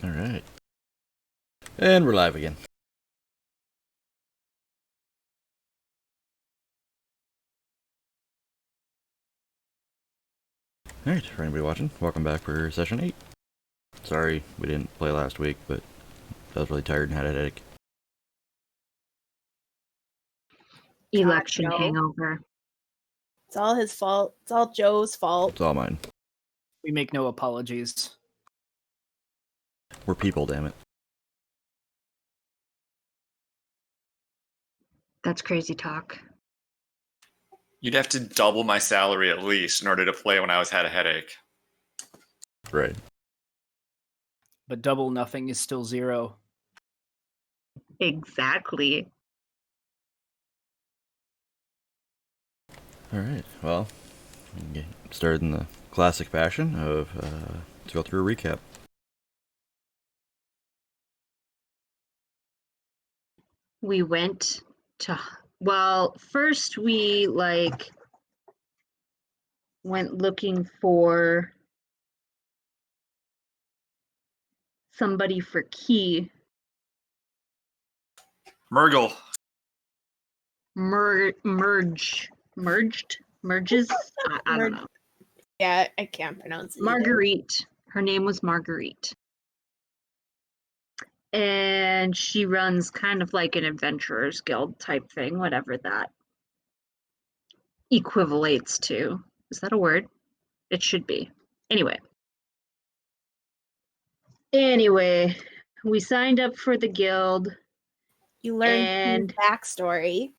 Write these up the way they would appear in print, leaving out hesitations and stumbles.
Alright. And we're live again. Alright, for anybody watching, welcome back for session 8. Sorry we didn't play last week, but I was really tired and had a headache. Election Joe. hangover. It's all his fault. It's all Joe's fault. It's all mine. We make no apologies. We're people, damn it. That's crazy talk. You'd have to double my salary at least in order to play when I had a headache. Right. But double nothing is still 0. Exactly. Alright, well, we can get started in the classic fashion of, let's go through a recap. We went to, well, first we went looking for somebody for Key. Murgle. Merges? I don't know. Yeah, I can't pronounce it. Marguerite. Her name was Marguerite. And she runs kind of like an adventurers guild type thing, whatever that equivalates to. Is that a word? It should be. Anyway, we signed up for the guild. You learned and his backstory.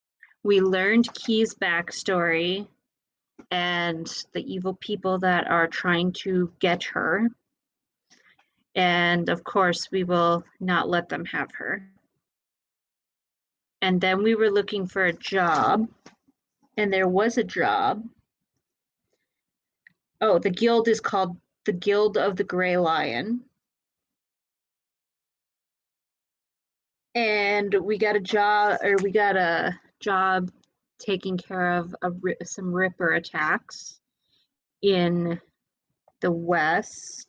We learned Key's backstory and the evil people that are trying to get her. And of course, we will not let them have her. And then we were looking for a job, and there was a job. Oh, the guild is called the Guild of the Gray Lion. And we got a job taking care of some Ripper attacks in the west.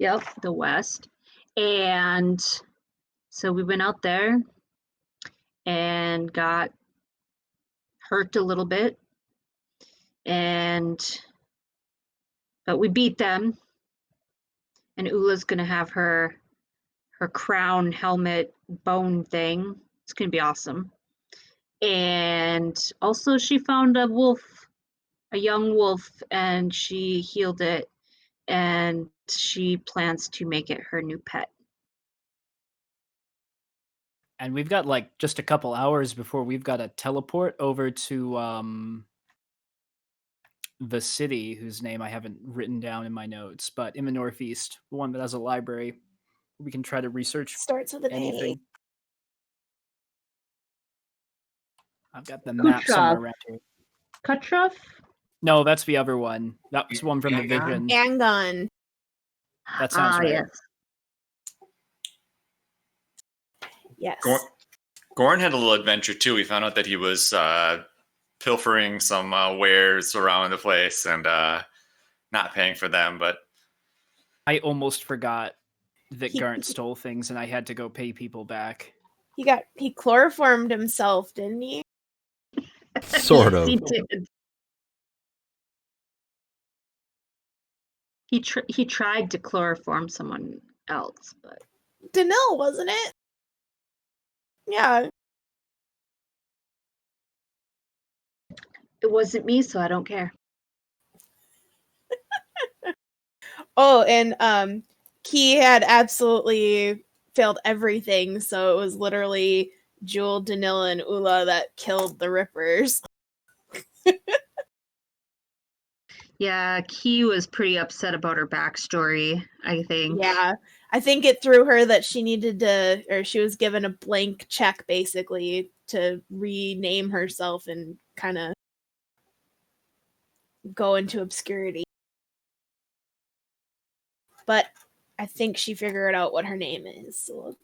Yep, the west. And so we went out there and got hurt a little bit. But we beat them. And Ula's gonna have her crown helmet bone thing. It's gonna be awesome. And also she found a wolf, a young wolf, and she healed it. And she plans to make it her new pet. And we've got just a couple hours before we've got to teleport over to the city, whose name I haven't written down in my notes, but in the northeast, the one that has a library. We can try to research Starts with an anything. I've got the map somewhere around here. Kutroff? No, that's the other one. That was one from the vision. Angon. That sounds right. Yes. Gorn had a little adventure too. We found out that he was pilfering some wares around the place and not paying for them, but I almost forgot that Garnt stole things and I had to go pay people back. He chloroformed himself, didn't he? Sort of. He did. He tried to chloroform someone else, but Danil, wasn't it? Yeah. It wasn't me, so I don't care. Oh, and Key had absolutely failed everything, so it was literally Jewel, Danila, and Ula that killed the Rippers. Yeah, Key was pretty upset about her backstory, I think. Yeah, I think it threw her that she needed to, or she was given a blank check basically to rename herself and kind of go into obscurity. But I think she figured out what her name is. So.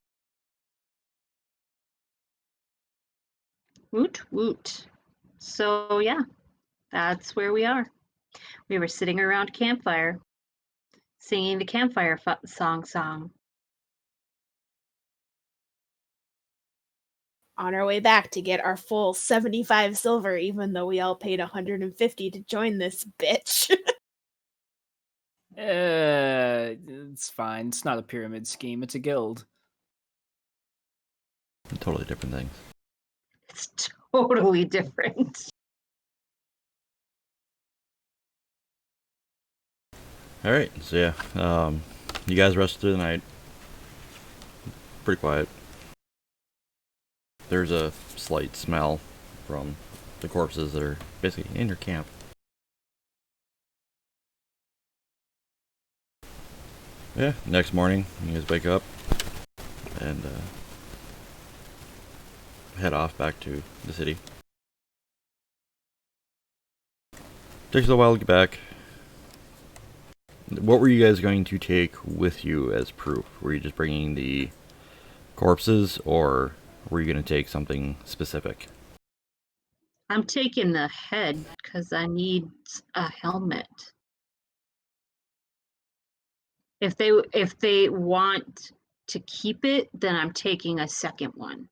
Woot woot. So yeah, that's where we are. We were sitting around campfire, singing the campfire song. On our way back to get our full 75 silver, even though we all paid 150 to join this bitch. It's fine. It's not a pyramid scheme. It's a guild. Totally different things. It's totally different. All right, so yeah, you guys rested through the night. Pretty quiet. There's a slight smell from the corpses that are basically in your camp. Yeah, next morning, you guys wake up and head off back to the city. Takes a little while to get back. What were you guys going to take with you as proof? Were you just bringing the corpses, or were you going to take something specific? I'm taking the head because I need a helmet. If they want to keep it, then I'm taking a second one.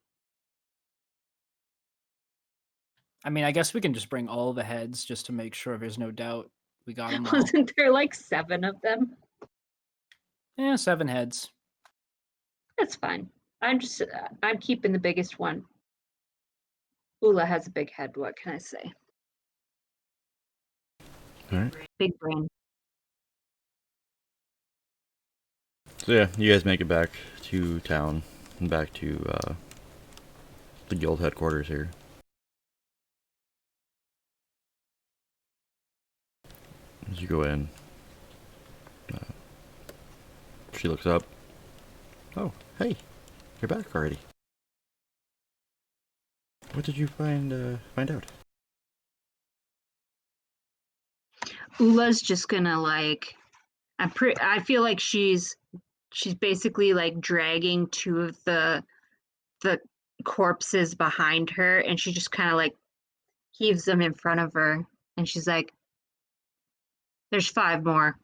I mean, I guess we can just bring all the heads just to make sure there's no doubt we got them all. Wasn't there like 7 of them? Yeah, 7 heads. That's fine. I'm keeping the biggest one. Ula has a big head. What can I say? All right. Big brain. So yeah, you guys make it back to town and back to the guild headquarters here. As you go in, she looks up. Oh, hey, you're back already. What did you find out? Ula's just gonna like. I feel like she's basically like dragging 2 of the corpses behind her, and she just kind of like heaves them in front of her, and she's like, "There's 5 more.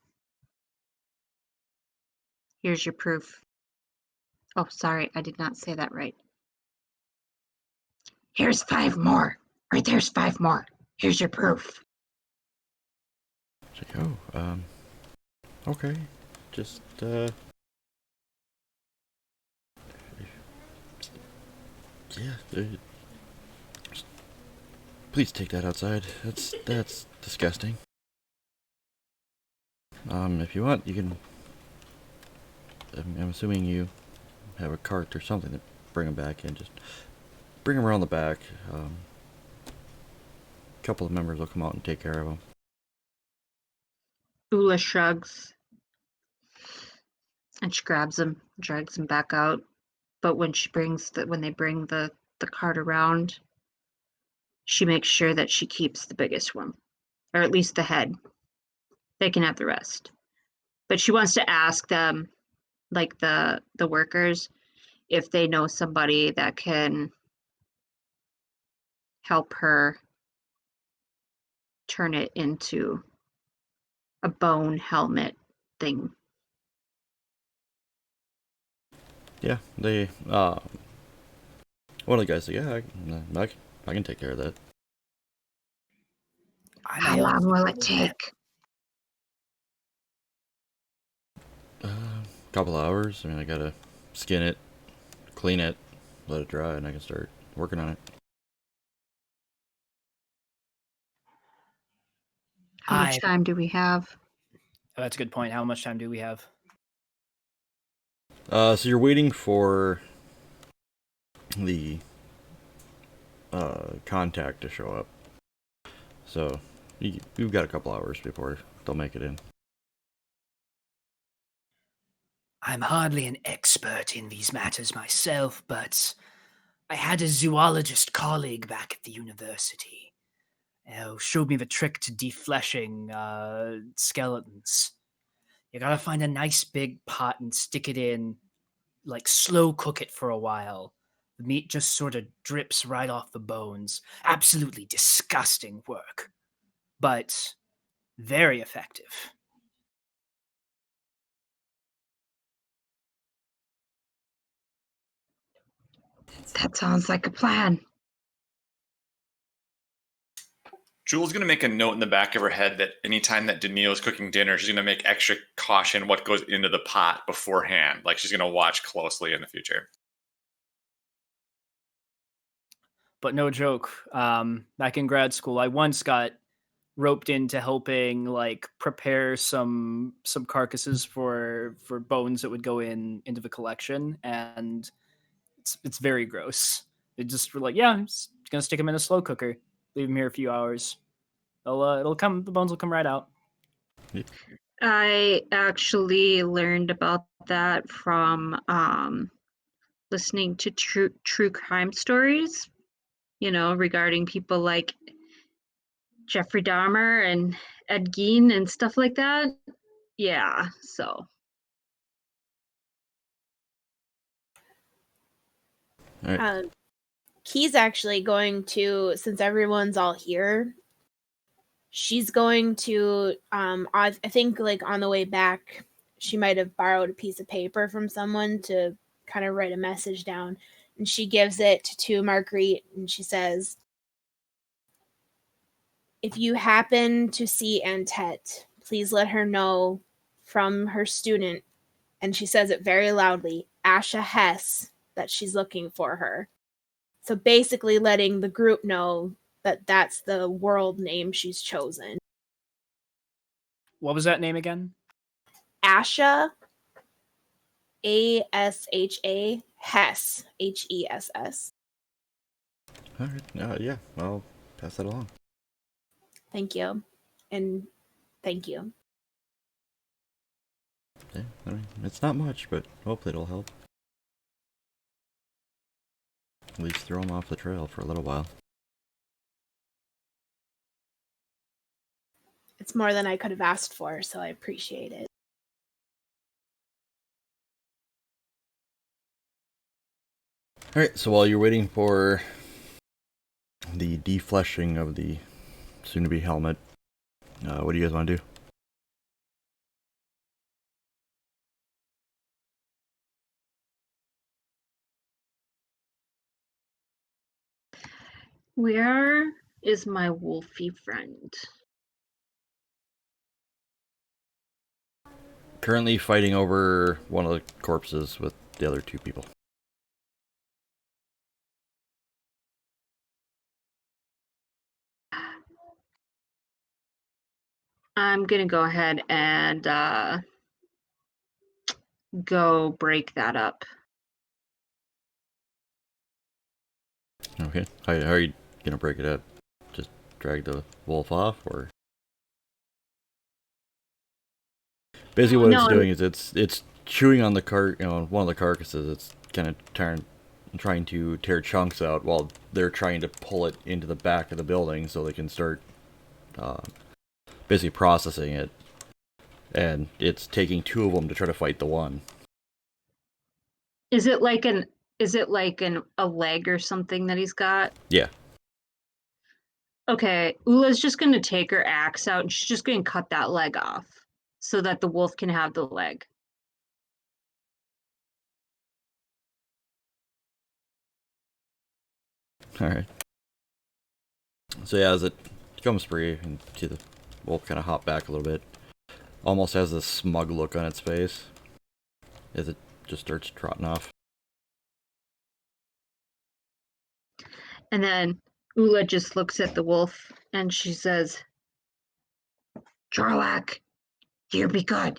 Here's your proof." Oh, sorry, I did not say that right. Here's 5 more. Right there's 5 more. Here's your proof. She's like, oh, okay, just yeah, please take that outside. That's disgusting. If you want, you can. I'm assuming you have a cart or something to bring them back in. Just bring them around the back. A couple of members will come out and take care of them. Ula shrugs, and she grabs him, drags him back out. But when they bring the cart around, she makes sure that she keeps the biggest one, or at least the head. They can have the rest. But she wants to ask them, like the workers, if they know somebody that can help her turn it into a bone helmet thing. Yeah, they one of the guys said, yeah, I can take care of that. How long will it take? Couple hours. I mean, I gotta skin it, clean it, let it dry, and I can start working on it. How much time do we have? Oh, that's a good point. How much time do we have? So you're waiting for the contact to show up. So you've got a couple hours before they'll make it in. I'm hardly an expert in these matters myself, but I had a zoologist colleague back at the university who showed me the trick to defleshing skeletons. You gotta find a nice big pot and stick it in, like slow cook it for a while. The meat just sort of drips right off the bones. Absolutely disgusting work, but very effective. That sounds like a plan. Jules gonna make a note in the back of her head that anytime that Daniil's cooking dinner, she's gonna make extra caution what goes into the pot beforehand. Like she's gonna watch closely in the future. But no joke. Back in grad school, I once got roped into helping like prepare some carcasses for bones that would go into the collection, and it's very gross. They just were like, yeah, I'm just gonna stick them in a slow cooker, leave them here a few hours. It'll come. The bones will come right out. I actually learned about that from listening to true crime stories, regarding people like Jeffrey Dahmer and Ed Gein and stuff like that. Yeah, so All right. Key's actually going to, since everyone's all here, she's going to, I think like on the way back, she might have borrowed a piece of paper from someone to kind of write a message down. And she gives it to Marguerite and she says, if you happen to see Antette, please let her know from her student, and she says it very loudly, Asha Hess, that she's looking for her. So basically letting the group know that that's the world name she's chosen. What was that name again? Asha, Asha, Hess, Hess. All right. Yeah, I'll pass that along. Thank you. And thank you. Yeah, I mean, it's not much, but hopefully it'll help. At least throw them off the trail for a little while. It's more than I could have asked for, so I appreciate it. Alright, so while you're waiting for the defleshing of the soon-to-be helmet, what do you guys want to do? where is my wolfy friend? Currently fighting over one of the corpses with the other two people. I'm gonna go ahead and go break that up. Okay, how are you gonna break it up? Just drag the wolf off, or basically what No, it's doing is it's chewing on the one of the carcasses. It's kind of trying to tear chunks out while they're trying to pull it into the back of the building so they can start basically processing it. And it's taking two of them to try to fight the one. Is it like a leg or something that he's got? Yeah. Okay, Ula's just gonna take her axe out and she's just gonna cut that leg off so that the wolf can have the leg. Alright. So yeah, as it comes free, and see the wolf kind of hop back a little bit. Almost has this smug look on its face as it just starts trotting off. And then Ula just looks at the wolf and she says, Jorlak, you be good.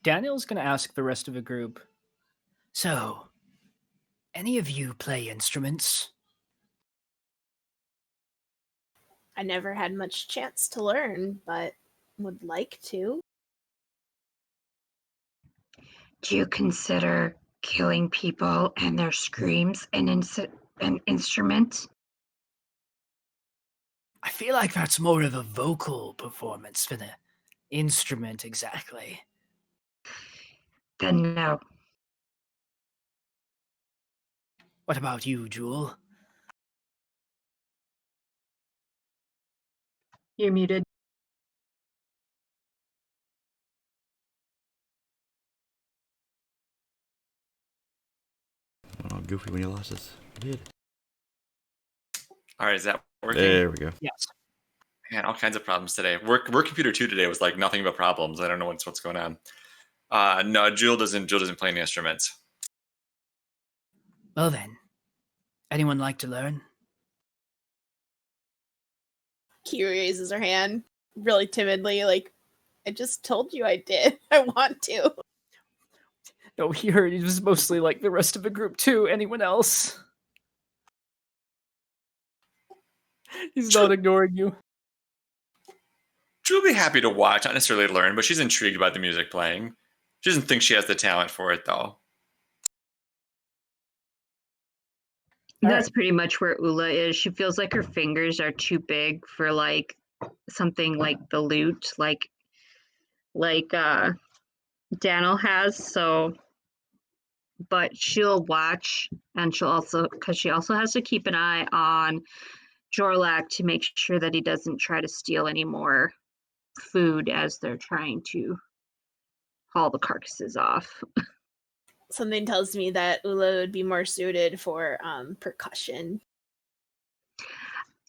Daniel's going to ask the rest of the group. So, any of you play instruments? I never had much chance to learn, but would like to. Do you consider killing people and their screams an instrument? I feel like that's more of a vocal performance than an instrument exactly. Then no. What about you, Jewel? You're muted. goofy when he lost his. He did. All right, is that working? There we go. Yes. Man, all kinds of problems today. Work computer 2 today was like nothing but problems. I don't know what's going on. No, Jewel doesn't play any instruments. Well then, anyone like to learn? Key raises her hand really timidly, like, I just told you I did. I want to. No, he heard it was mostly like the rest of the group too. Anyone else? He's not ignoring you. Jewel will be happy to watch, not necessarily learn, but she's intrigued by the music playing. She doesn't think she has the talent for it, though. That's pretty much where Ula is. She feels like her fingers are too big for like something like the lute, like Daniel has. So, but she'll watch, and she'll also, because she also has to keep an eye on Jorlak to make sure that he doesn't try to steal any more food as they're trying to haul the carcasses off. Something tells me that Ula would be more suited for percussion.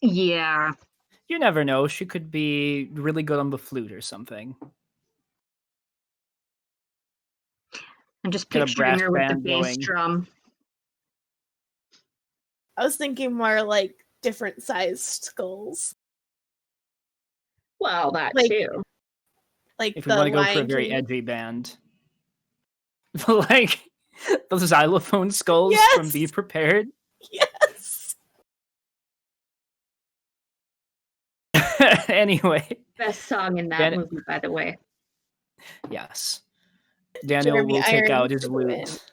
Yeah. You never know. She could be really good on the flute or something. I'm just Get a picturing brass her with the band bass going. drum. I was thinking more like different sized skulls. Well, that Like- too. Like If the we want to go for a Lion very King. edgy band. Like those xylophone skulls from Yes! Be Prepared. Yes. Anyway, Best song in that Dan- movie, by the way. yes. Daniel Jeremy will take out Irons his for the win. lute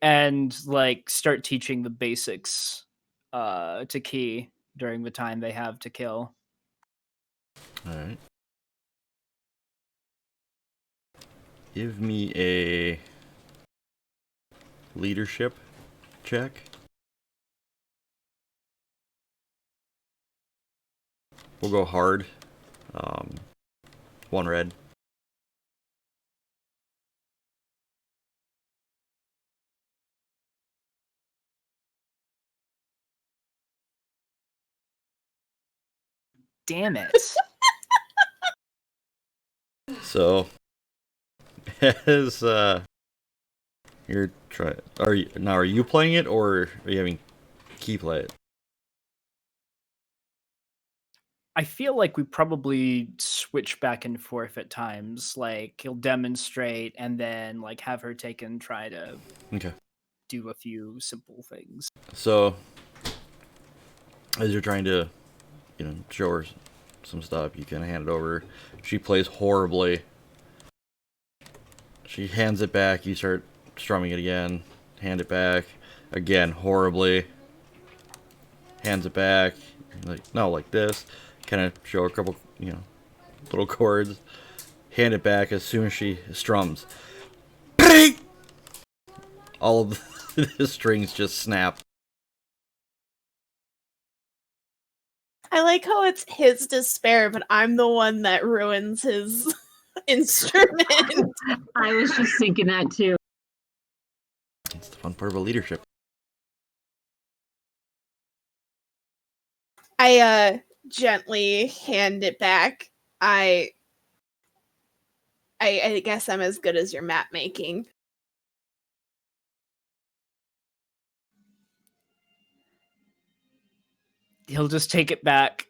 and like start teaching the basics to Key during the time they have to kill. All right. Give me a leadership check. We'll go hard. 1 red. Damn it. So, as you're trying, are you playing it or are you having Key play it? I feel like we probably switch back and forth at times. Like he'll demonstrate and then like have her take and try to Okay. do a few simple things. So, as you're trying to, show her some stuff, you kind of hand it over. She plays horribly. She hands it back. You start strumming it again. Hand it back. Again, horribly. Hands it back. Like this. Kind of show her a couple, little chords. Hand it back as soon as she strums. All of the strings just snap. I like how it's his despair, but I'm the one that ruins his instrument. I was just thinking that too. It's the fun part of a leadership. I gently hand it back. I guess I'm as good as your map making. He'll just take it back,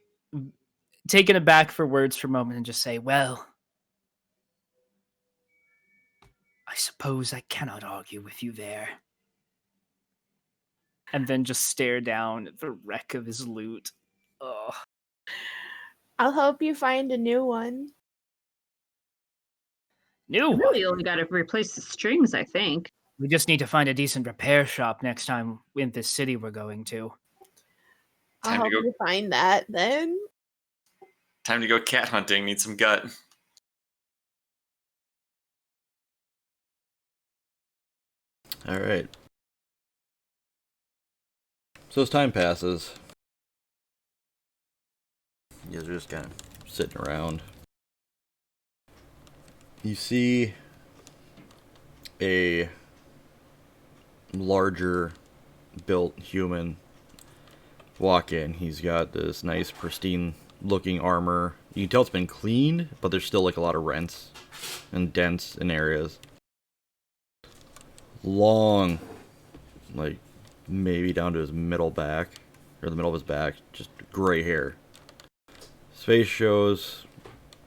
taken aback for words for a moment, and just say, Well, I suppose I cannot argue with you there. and then just stare down at the wreck of his lute. Ugh. I'll help you find a new one. New one. Really only got to replace the strings, I think. We just need to find a decent repair shop next time in this city we're going to. I'll Time to help go. you find that then. Time to go cat hunting. Need some gut. All right. So as time passes, you guys are just kind of sitting around. You see a larger built human walk in. He's got this nice pristine looking armor. You can tell it's been cleaned, but there's still like a lot of rents and dents in areas. Long, like maybe down to his middle back, or the middle of his back, just gray hair. His face shows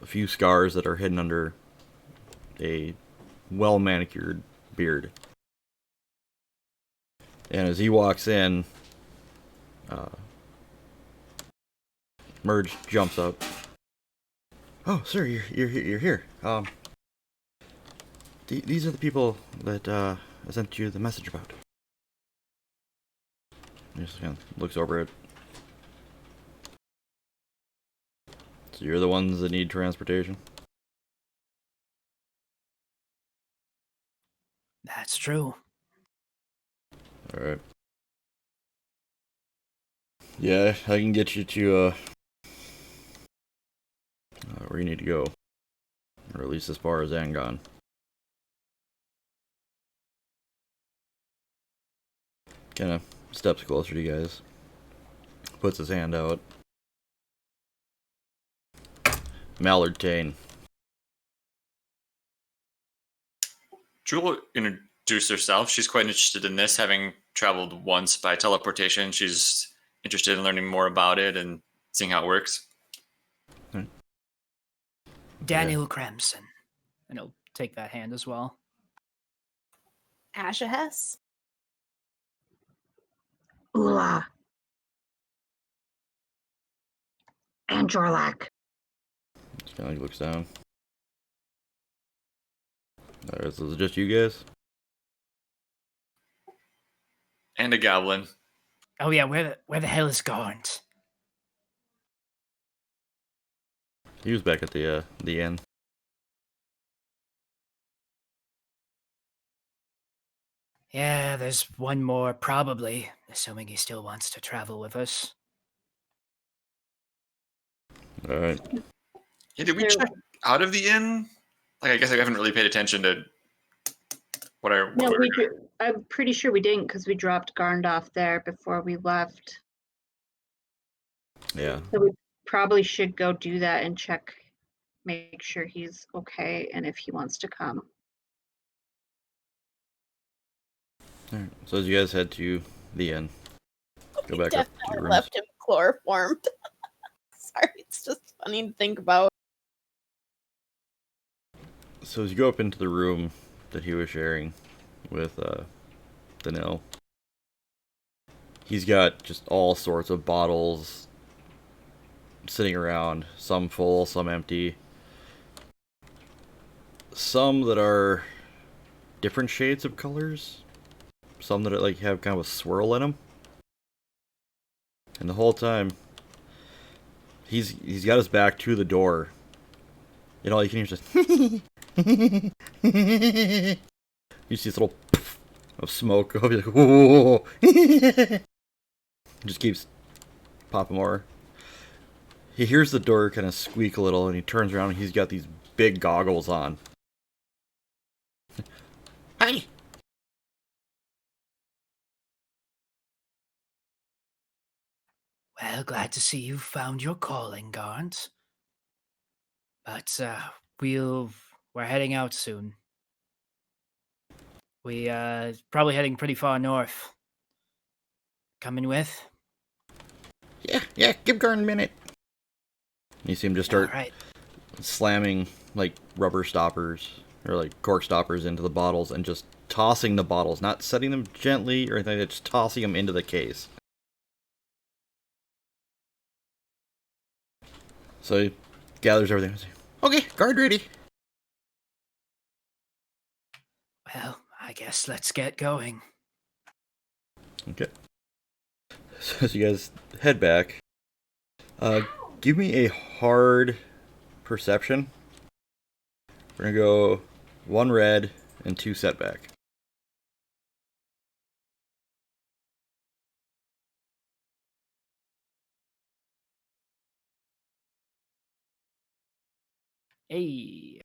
a few scars that are hidden under a well manicured beard. And as he walks in, Merge jumps up. Oh, sir, you're here. These are the people that I sent you the message about. He just kind of looks over it. So you're the ones that need transportation? That's true. Alright. Yeah, I can get you to, where you need to go. Or at least as far as Angon. Kind of steps closer to you guys. Puts his hand out. Mallard Tane. Jewel introduced herself. She's quite interested in this, having traveled once by teleportation. She's interested in learning more about it and seeing how it works. Daniel Cramson. And he'll take that hand as well. Asha Hess. Ula. And Jorlak. Just kind of like looks down. Alright, so is it just you guys? And a goblin. Oh yeah, where the hell is Garnt? He was back at the inn. Yeah, there's one more, probably, assuming he still wants to travel with us. Alright. Yeah, did we There- check out of the inn? Like, I guess I haven't really paid attention to what our. No, what we're- I'm pretty sure we didn't because we dropped Garnd off there before we left. Yeah. So we probably should go do that and check, make sure he's okay and if he wants to come. Alright. So as you guys head to the inn, go back up to Definitely your rooms. left him chloroformed. Sorry, it's just funny to think about. So as you go up into the room that he was sharing with Danil, he's got just all sorts of bottles sitting around, some full, some empty. Some that are different shades of colors, some that like have kind of a swirl in them. And the whole time he's got his back to the door. And all you can hear is just you see this little puff of smoke go, you're like, whoa. Just keeps popping more. He hears the door kind of squeak a little and he turns around and he's got these big goggles on. Hi! Well, glad to see you found your calling, Garnt. But we're heading out soon. We probably heading pretty far north. Coming with? Yeah, give Garn a minute. You see him just start All right. slamming like rubber stoppers or like cork stoppers into the bottles and just tossing the bottles, not setting them gently or anything, just tossing them into the case. So he gathers everything. Okay, guard ready. Well, I guess let's get going. Okay. So as you guys head back, give me a hard perception. We're gonna go 1 red and 2 setback. Hey.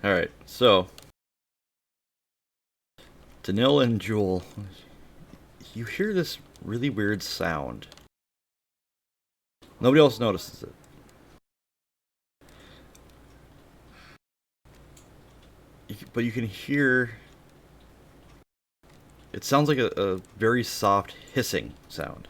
Alright, so Danil and Jewel, you hear this really weird sound. Nobody else notices it. But you can hear... It sounds like a very soft hissing sound.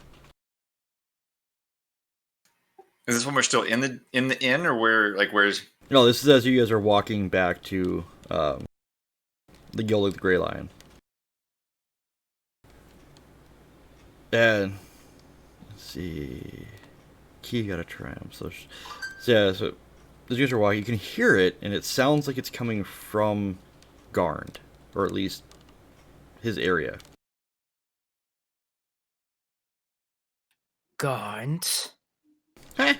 Is this when we're still in the inn, or where's? No, this is as you guys are walking back to the Guild of the Grey Lion. And let's see, Key got a triumph. So yeah, so as you guys are walking, you can hear it, and it sounds like it's coming from Garnd, or at least his area. Garnt, Huh?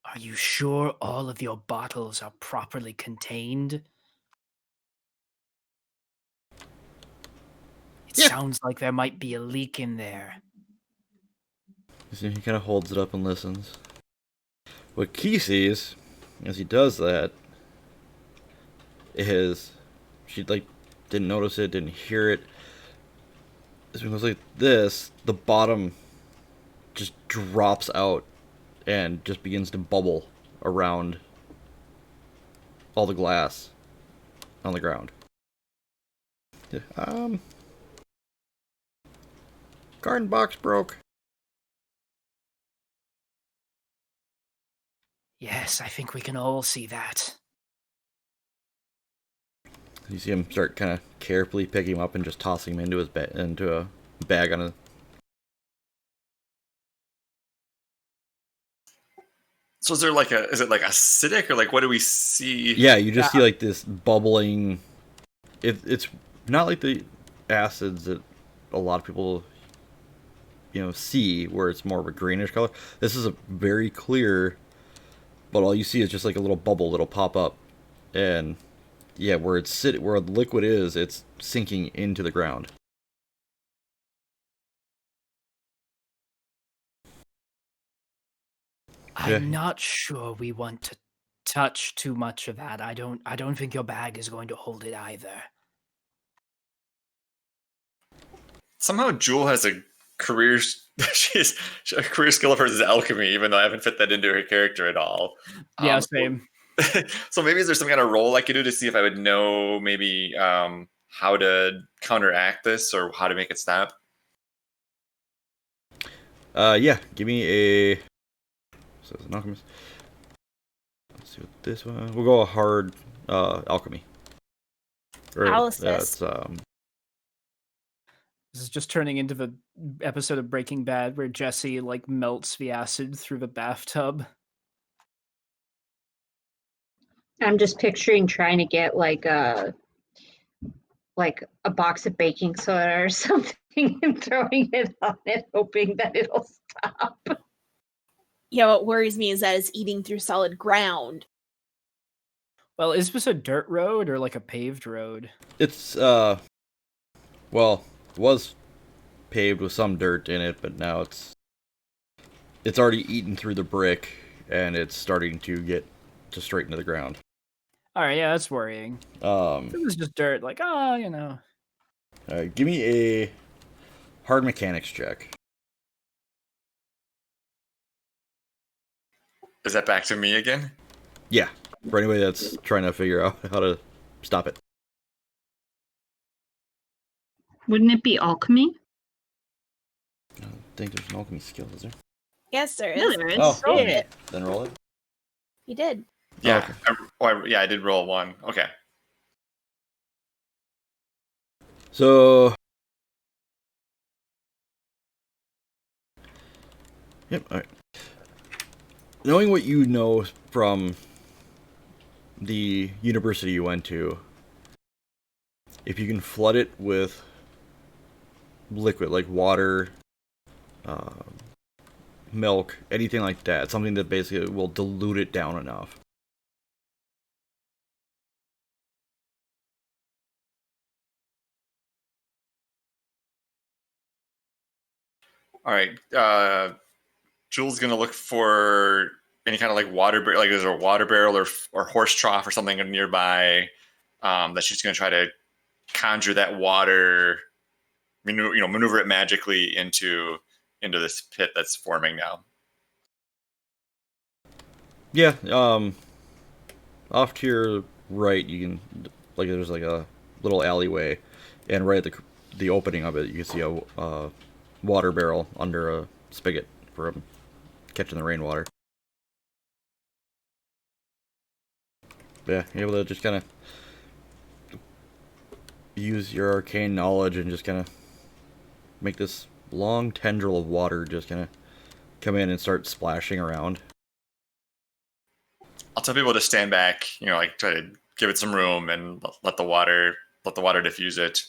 are you sure all of your bottles are properly contained? It Yeah. sounds like there might be a leak in there. So he kind of holds it up and listens. What Key sees, as he does that, is she didn't notice it, didn't hear it. As it goes like this, the bottom just drops out and just begins to bubble around all the glass on the ground. Garden box broke. Yes, I think we can all see that. You see him start kind of carefully picking him up and just tossing him into his into a bag on his. So is it like acidic, or like what do we see? Yeah, you just see like this bubbling. It's not like the acids that a lot of people, see, where it's more of a greenish color. This is a very clear, but all you see is just like a little bubble that'll pop up, and yeah, where where the liquid is, it's sinking into the ground. Yeah. I'm not sure we want to touch too much of that. I don't think your bag is going to hold it either. Somehow Jewel has a career. A career skill of hers is alchemy, even though I haven't fit that into her character at all. Yeah, same. So maybe is there some kind of roll I could do to see if I would know maybe how to counteract this or how to make it stop? Yeah, give me a. So it's an alchemist. Let's see what this one. We'll go a hard alchemy. I'll assist. That's This is just turning into the episode of Breaking Bad where Jesse like melts the acid through the bathtub. I'm just picturing trying to get like a box of baking soda or something and throwing it on it, hoping that it'll stop. Yeah, what worries me is that it's eating through solid ground. Well, is this a dirt road or like a paved road? It's well, it was paved with some dirt in it, but now it's already eaten through the brick, and it's starting to get to straight into the ground. All right, yeah, that's worrying. If it was just dirt, like, Give me a hard mechanics check. Is that back to me again? Yeah, for anybody that's trying to figure out how to stop it. Wouldn't it be alchemy? I don't think there's an alchemy skill, is there? Yes, there No, is. there is. Oh, Rolled yeah. it. Then roll it. You did. Yeah. okay. I did roll one. Okay. So, yep. All right. Knowing what you know from the university you went to, if you can flood it with liquid like water, milk, anything like that, something that basically will dilute it down enough. All right. Jewel's gonna look for any kind of like water, like there's a water barrel or horse trough or something nearby that she's going to try to conjure that water, maneuver it magically into this pit that's forming now. Yeah, off to your right, you can, like, there's like a little alleyway, and right at the opening of it, you can see a water barrel under a spigot for catching the rainwater. Yeah, you're able to just kind of use your arcane knowledge and just kind of make this long tendril of water just kind of come in and start splashing around. I'll tell people to stand back, like try to give it some room and let the water diffuse it.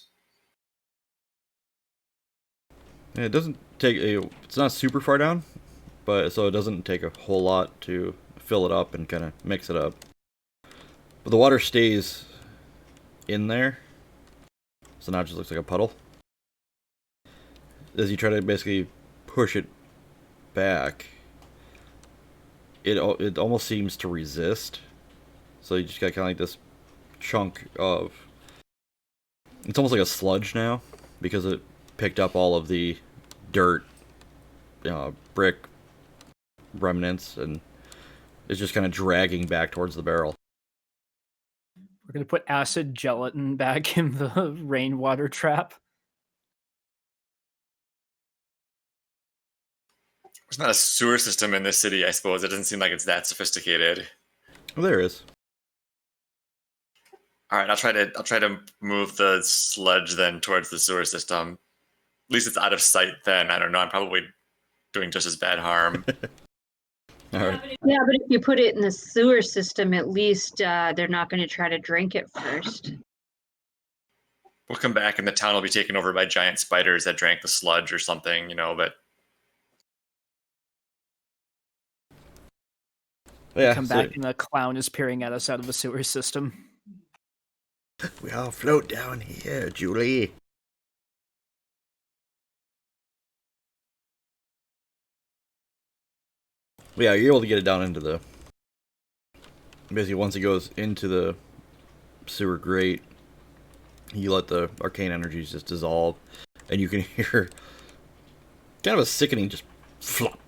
Yeah, it doesn't take it's not super far down, but so it doesn't take a whole lot to fill it up and kind of mix it up. But the water stays in there, so now it just looks like a puddle. As you try to basically push it back, it almost seems to resist. So you just got kind of like this chunk of... It's almost like a sludge now, because it picked up all of the dirt, brick remnants, and is just kind of dragging back towards the barrel. We're going to put acid gelatin back in the rainwater trap. There's not a sewer system in this city, I suppose. It doesn't seem like it's that sophisticated. Well, there is. All right, I'll try to move the sludge then towards the sewer system. At least it's out of sight then. I don't know. I'm probably doing just as bad harm. All right. Yeah, but if you put it in the sewer system, at least they're not going to try to drink it first. We'll come back and the town will be taken over by giant spiders that drank the sludge or something, but... Yeah, Come back and the clown is peering at us out of the sewer system. We all float down here, Julie. Yeah, you're able to get it down into the... Basically, once it goes into the sewer grate, you let the arcane energies just dissolve, and you can hear kind of a sickening just flop.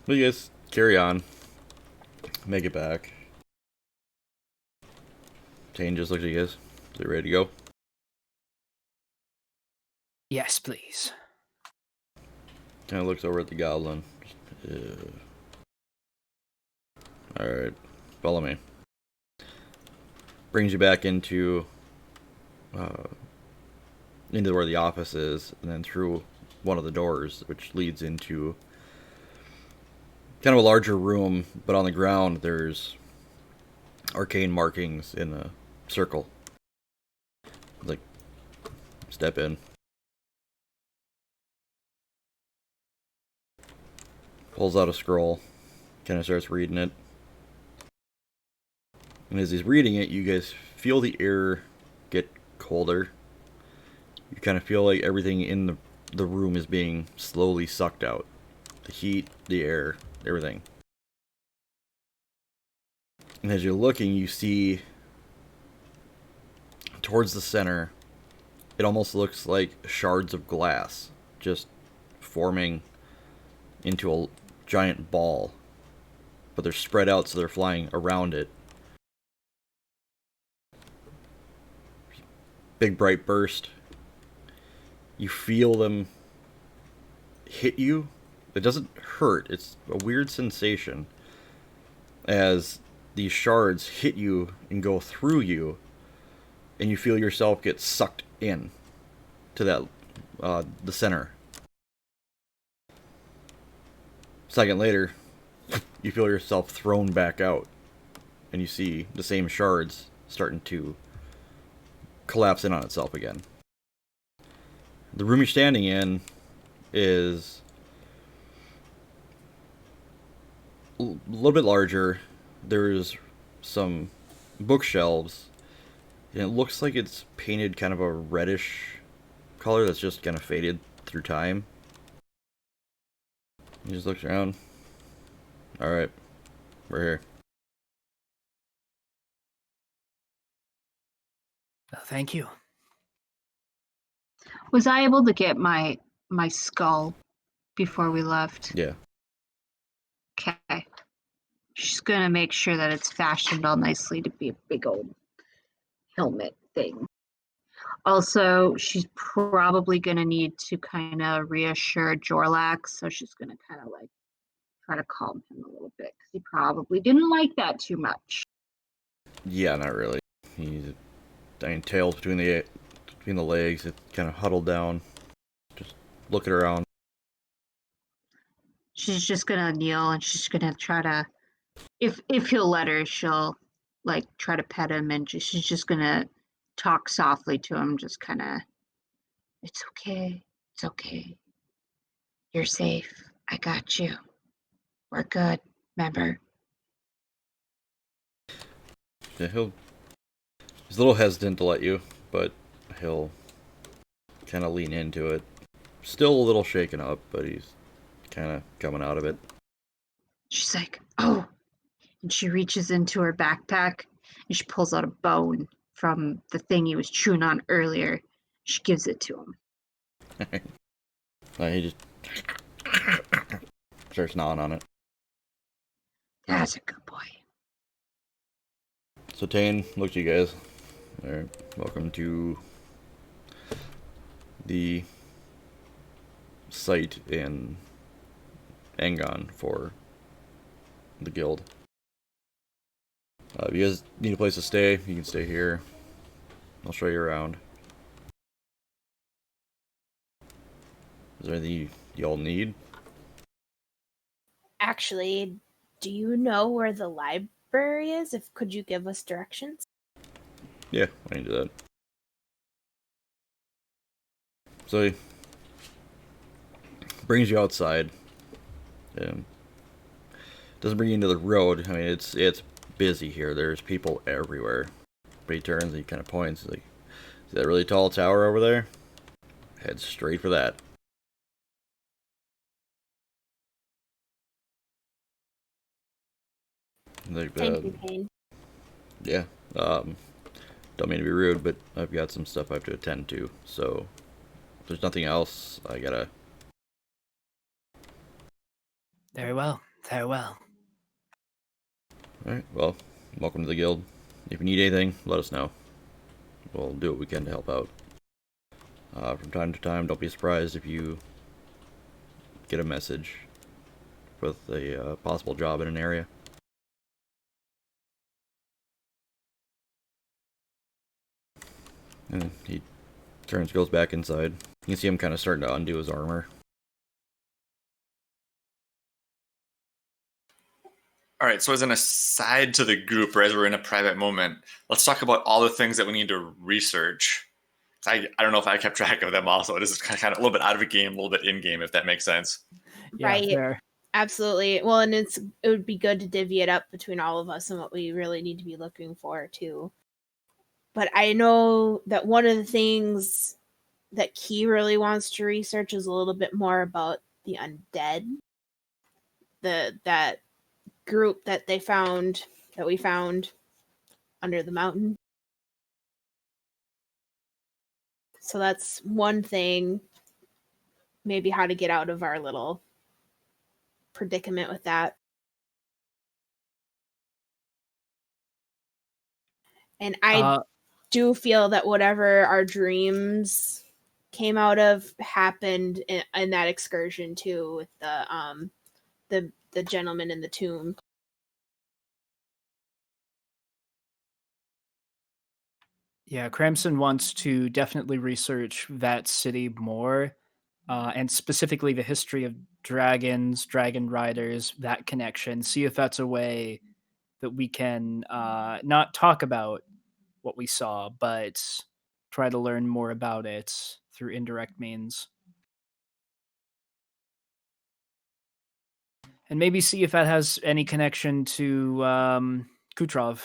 But you guys carry on, make it back. Tane just looks at you guys. Is it ready to go? Yes, please. Kind of looks over at the goblin. Alright, follow me. Brings you back into where the office is, and then through one of the doors, which leads into kind of a larger room, but on the ground there's arcane markings in a circle. Like, step in. Pulls out a scroll, kind of starts reading it. And as he's reading it, you guys feel the air get colder. You kind of feel like everything in the room is being slowly sucked out. The heat, the air, everything. And as you're looking, you see towards the center, it almost looks like shards of glass just forming into a giant ball. But they're spread out, so they're flying around it. Big bright burst. You feel them hit you. It doesn't hurt. It's a weird sensation as these shards hit you and go through you, and you feel yourself get sucked in to that the center. A second later, you feel yourself thrown back out, and you see the same shards starting to collapse in on itself again. The room you're standing in is a little bit larger. There's some bookshelves, and it looks like it's painted kind of a reddish color that's just kind of faded through time. He just looks around. Alright, we're here. Thank you. Was I able to get my skull before we left? Yeah. Okay. She's gonna make sure that it's fashioned all nicely to be a big old helmet thing. Also, she's probably gonna need to kind of reassure Jorlax, so she's gonna kind of like try to calm him a little bit because he probably didn't like that too much. Yeah, not really. He's, I mean, tails between the legs. It's kind of huddled down, just looking around. She's just gonna kneel and she's gonna try to, if he'll let her, she'll like try to pet him and she's just gonna talk softly to him, just kind of, it's okay, it's okay, you're safe, I got you, we're good, remember? Yeah, he's a little hesitant to let you, but he'll kind of lean into it. Still a little shaken up, but he's kind of coming out of it. She's like, oh, and she reaches into her backpack and she pulls out a bone from the thing he was chewing on earlier. She gives it to him. He just starts gnawing on it. That's a good boy. So Tane, look to you guys. Alright, welcome to the site in Angon for the guild. If you guys need a place to stay, you can stay here. I'll show you around. Is there anything you all need? Actually, do you know where the library is? If could you give us directions? Yeah, I can do that. So he brings you outside. Doesn't bring you into the road. I mean, it's busy here. There's people everywhere. But he turns and he kind of points. He's like, see that really tall tower over there? Head straight for that. Like, Thank you, Kane. yeah. Don't mean to be rude, but I've got some stuff I have to attend to. So if there's nothing else, I gotta. Very well. Very well. Alright, well, welcome to the guild. If you need anything, let us know. We'll do what we can to help out. From time to time, don't be surprised if you get a message with a possible job in an area. And he turns, goes back inside. You can see him kind of starting to undo his armor. All right, so as an aside to the group, or as we're in a private moment, let's talk about all the things that we need to research. I don't know if I kept track of them also. This is kind of a little bit out of a game, a little bit in game, if that makes sense. Yeah, Right. fair. Absolutely. Well, and it would be good to divvy it up between all of us and what we really need to be looking for too. But I know that one of the things that Key really wants to research is a little bit more about the undead. That group that we found under the mountain. So that's one thing, maybe how to get out of our little predicament with that. And I do feel that whatever our dreams came out of happened in that excursion too, with the gentleman in the tomb. Yeah, Cramson wants to definitely research that city more, and specifically the history of dragons, dragon riders, that connection. See if that's a way that we can not talk about what we saw, but try to learn more about it through indirect means. And maybe see if that has any connection to Kutrov.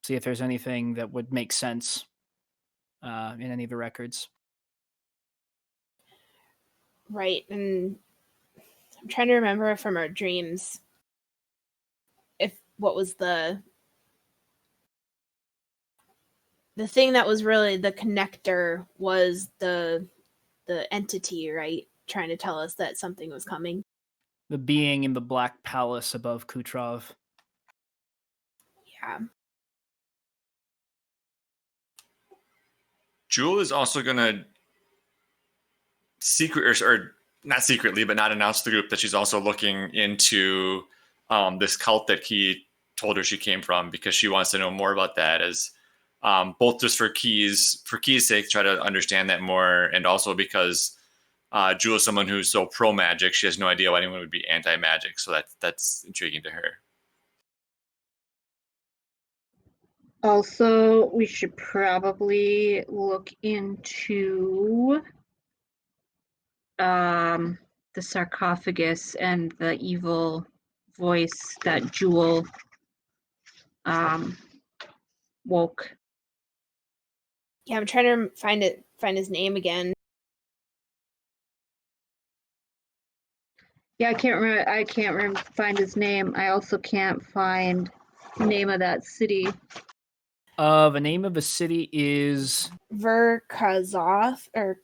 See if there's anything that would make sense in any of the records. Right, and I'm trying to remember from our dreams if what was the thing that was really the connector was the entity, right? Trying to tell us that something was coming. The being in the Black Palace above Kutrov. Yeah. Jewel is also going to or not secretly, but not announce to the group that she's also looking into this cult that Key told her she came from, because she wants to know more about that, as both just for Key's sake, try to understand that more, and also because Jewel is someone who's so pro magic, she has no idea why anyone would be anti magic. So that's intriguing to her. Also, we should probably look into the sarcophagus and the evil voice that Jewel woke. Yeah, I'm trying to find his name again. Yeah, I can't find his name. I also can't find the name of that city. The name of the city is Verkazov, or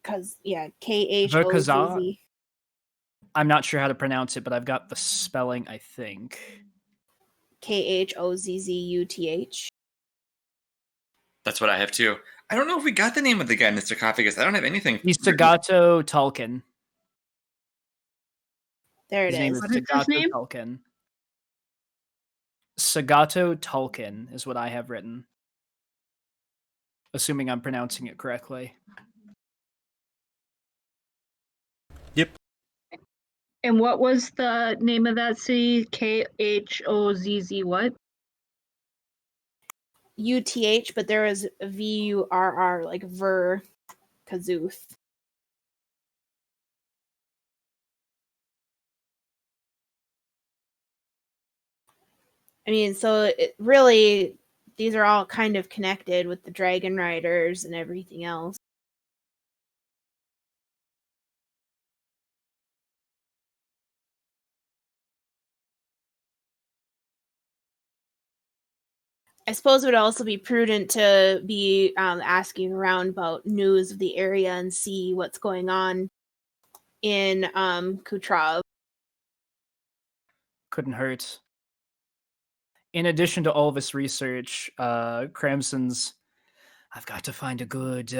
Khozz. I'm not sure how to pronounce it, but I've got the spelling, I think. Khozzuth. That's what I have too. I don't know if we got the name of the guy in the sarcophagus. I don't have anything. He's Sagato Tulkin. There it His name is. is What is his Sagato name? Tulkin. Sagato Tulkin is what I have written. Assuming I'm pronouncing it correctly. Yep. And what was the name of that city? Khozz what? UTH, but there was VURR, like Verkazzuth. I mean, so really, these are all kind of connected with the Dragon Riders and everything else. I suppose it would also be prudent to be asking around about news of the area and see what's going on in Kutrov. Couldn't hurt. In addition to all this research, Cramson's, I've got to find a good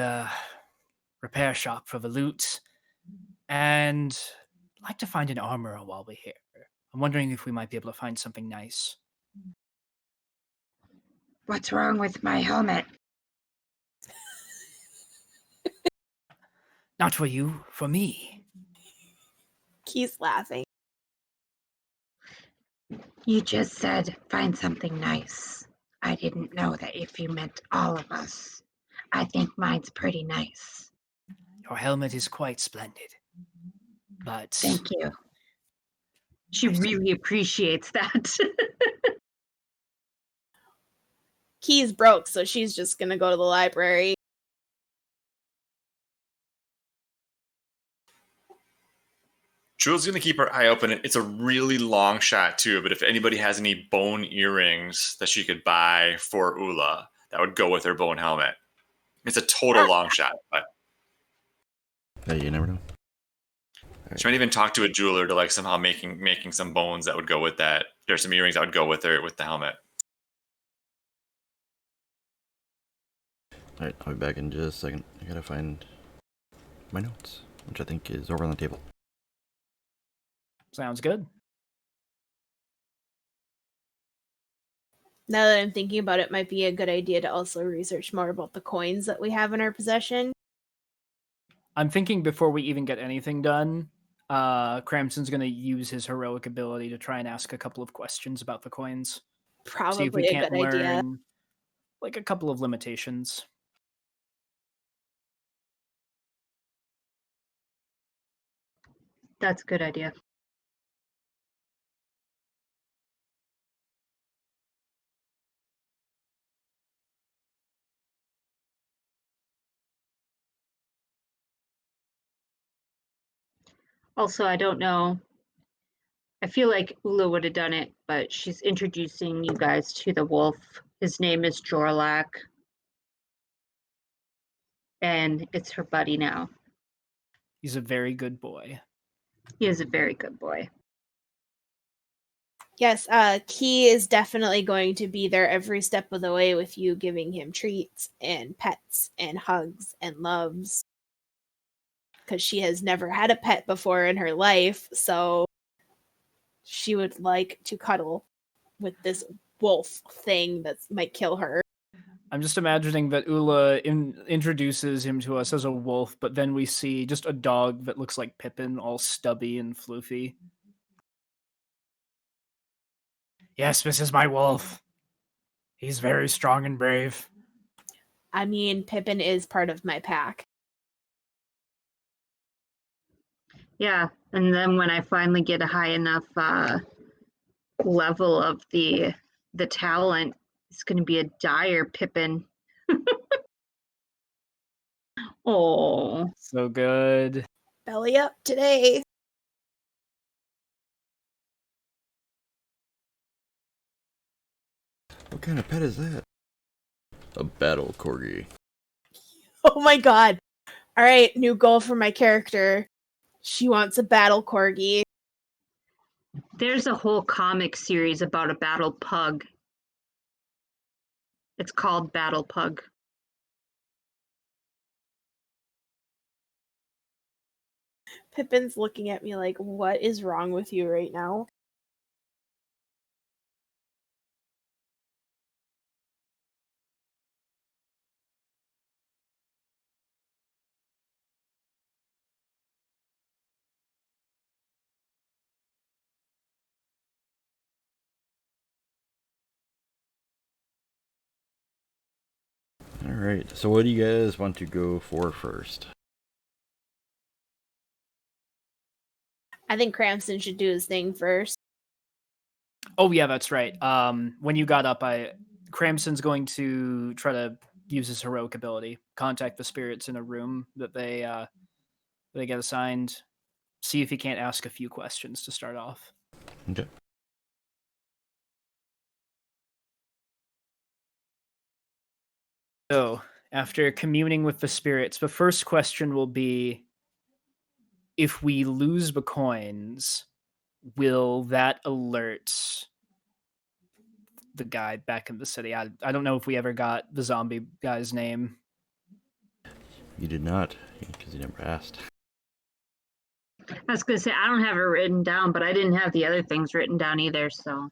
repair shop for the loot, and I'd like to find an armorer while we're here. I'm wondering if we might be able to find something nice. What's wrong with my helmet? Not for you, for me. Keith's laughing. You just said find something nice. I didn't know that if you meant all of us. I think mine's pretty nice. Your helmet is quite splendid. But Thank you. She really appreciates that. Key's broke, so she's just gonna go to the library. Jewel's going to keep her eye open. It's a really long shot too, but if anybody has any bone earrings that she could buy for Ula, that would go with her bone helmet. It's a total long shot, but Hey, you never know. she might even talk to a jeweler to like somehow making some bones that would go with that. There's some earrings that would go with the helmet. Alright, I'll be back in just a second. I gotta find my notes, which I think is over on the table. Sounds good. Now that I'm thinking about it, might be a good idea to also research more about the coins that we have in our possession. I'm thinking before we even get anything done, Cramson's going to use his heroic ability to try and ask a couple of questions about the coins. See if we Probably a can't good idea. learn like a couple of limitations. That's a good idea. Also, I don't know. I feel like Ula would have done it, but she's introducing you guys to the wolf. His name is Jorlak. And it's her buddy now. He's a very good boy. He is a very good boy. Yes, Key is definitely going to be there every step of the way with you, giving him treats and pets and hugs and loves. Because she has never had a pet before in her life, so she would like to cuddle with this wolf thing that might kill her. I'm just imagining that Ula introduces him to us as a wolf, but then we see just a dog that looks like Pippin, all stubby and floofy. Yes, this is my wolf. He's very strong and brave. I mean, Pippin is part of my pack. Yeah, and then when I finally get a high enough level of the talent, it's going to be a dire Pippin. Oh, So good. Belly up today. What kind of pet is that? A battle corgi. Oh my god. All right, new goal for my character. She wants a battle corgi. there's a whole comic series about a battle pug. It's called Battle Pug. Pippin's looking at me like, what is wrong with you right now? Alright, so what do you guys want to go for first? I think Cramson should do his thing first. Oh yeah, that's right. When you got up, Cramson's going to try to use his heroic ability, contact the spirits in a room that they get assigned. See if he can't ask a few questions to start off. Okay. So, after communing with the spirits, the first question will be, if we lose the coins, will that alert the guy back in the city? I don't know if we ever got the zombie guy's name. You did not, because you never asked. I was going to say, I don't have it written down, but I didn't have the other things written down either. So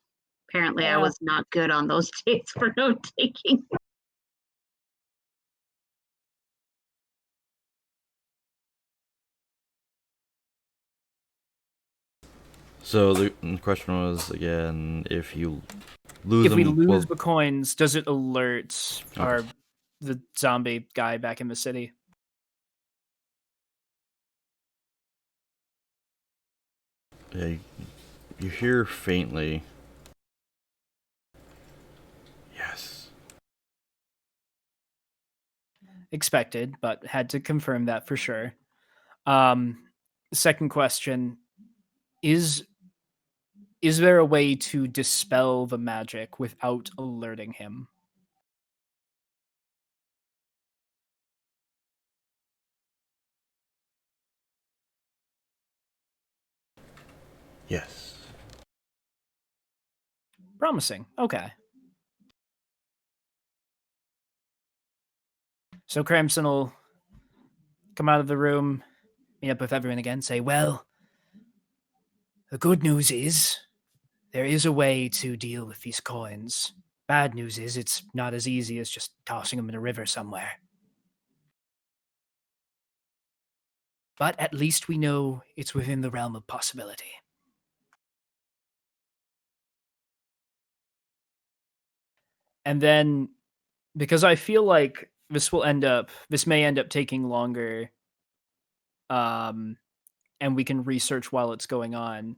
apparently I Yeah. was not good on those dates for note taking. So the question was, again, if you lose If we them, lose well, the coins, does it alert Okay. the zombie guy back in the city? yeah, you hear faintly, yes. Expected, but had to confirm that for sure. Second question, is there a way to dispel the magic without alerting him? Yes. Promising. Okay. So Cramson will come out of the room, meet up with everyone again, say, Well, the good news is there is a way to deal with these coins. Bad news is it's not as easy as just tossing them in a river somewhere. But at least we know it's within the realm of possibility. and then because I feel like this may end up taking longer, and we can research while it's going on.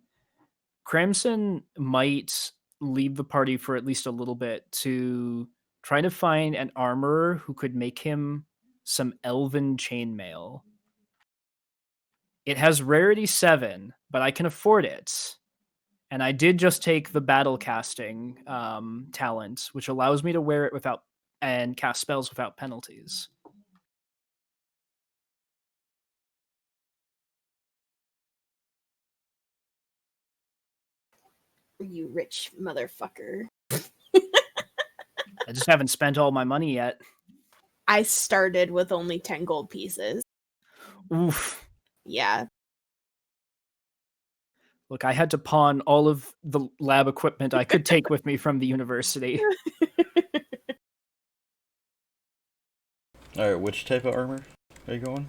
Cramson might leave the party for at least a little bit to try to find an armorer who could make him some elven chainmail. It has rarity 7, but I can afford it. And I did just take the battle casting talent, which allows me to wear it without and cast spells without penalties. You rich motherfucker. I just haven't spent all my money yet. I started with only 10 gold pieces. Oof. Yeah. Look, I had to pawn all of the lab equipment I could take with me from the university. All right, which type of armor are you going?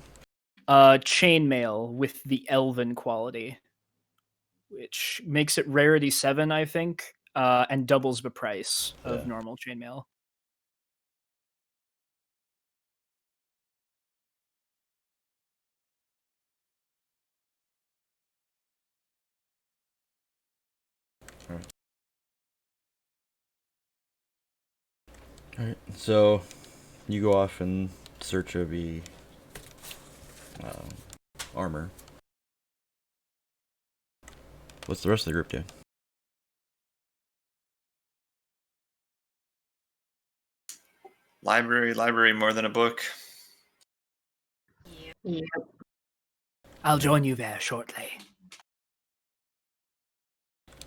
Chainmail with the elven quality, which makes it rarity 7, I think, and doubles the price of normal chainmail. All right, so you go off in search of the armor. What's the rest of the group doing? Library more than a book. Yeah. I'll join you there shortly.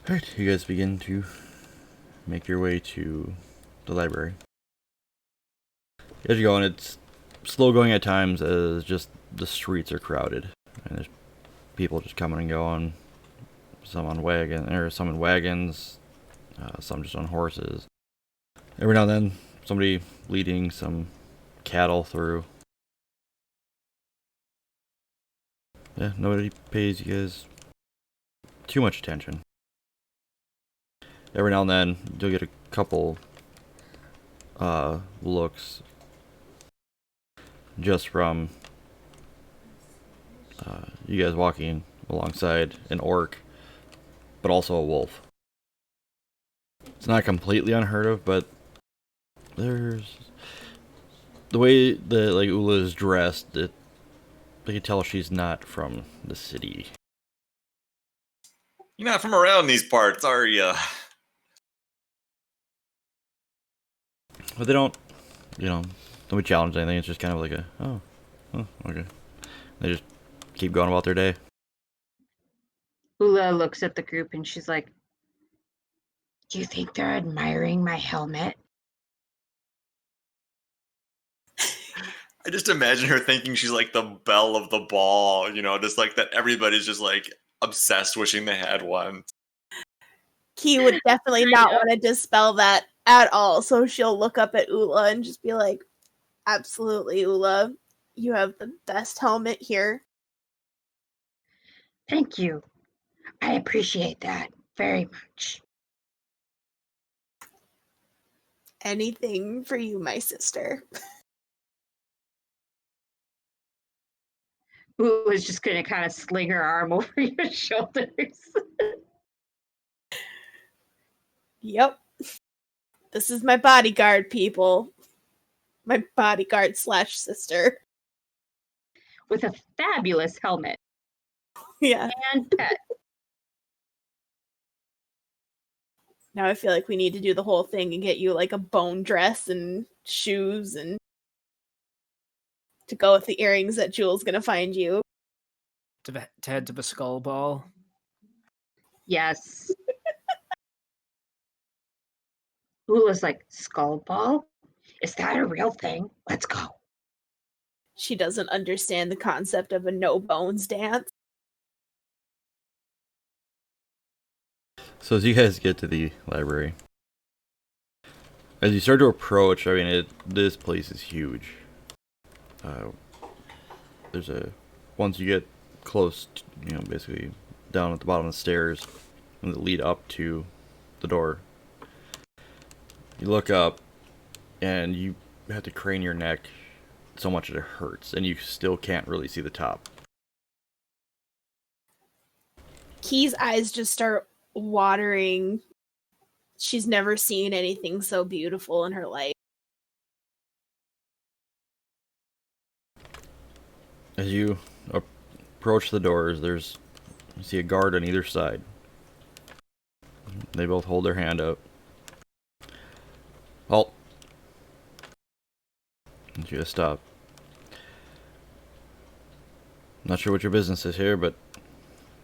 Alright, you guys begin to make your way to the library. As you go on, it's slow going at times as just the streets are crowded. And there's people just coming and going. Some on some in wagons, some just on horses. Every now and then, somebody leading some cattle through. Yeah, nobody pays you guys too much attention. Every now and then, you'll get a couple looks just from you guys walking alongside an orc, but also a wolf. It's not completely unheard of, but there's the way that like Ula is dressed. They can tell she's not from the city. You're not from around these parts, are you? But they don't be challenged or anything. It's just kind of like a oh, okay. They just keep going about their day. Ula looks at the group and she's like, "Do you think they're admiring my helmet?" I just imagine her thinking she's like the belle of the ball, just like that everybody's just like obsessed wishing they had one. Key would definitely not want to dispel that at all. So she'll look up at Ula and just be like, absolutely, Ula. You have the best helmet here. Thank you. I appreciate that very much. Anything for you, my sister. Ula's just going to kind of sling her arm over your shoulders. Yep. This is my bodyguard, people. My bodyguard / sister. With a fabulous helmet Yeah. and pet. Now I feel like we need to do the whole thing and get you like a bone dress and shoes and to go with the earrings that Jewel's gonna find you. To head to the skull ball. Yes. Ula's like, skull ball? Is that a real thing? Let's go. She doesn't understand the concept of a no bones dance. So as you guys get to the library, as you start to approach, I mean, this place is huge. Once you get close, basically down at the bottom of the stairs and that lead up to the door, you look up and you have to crane your neck so much that it hurts, and you still can't really see the top. Key's eyes just start watering. She's never seen anything so beautiful in her life. As you approach the doors, you see a guard on either side. They both hold their hand out. Halt. And you just stop. Not sure what your business is here, but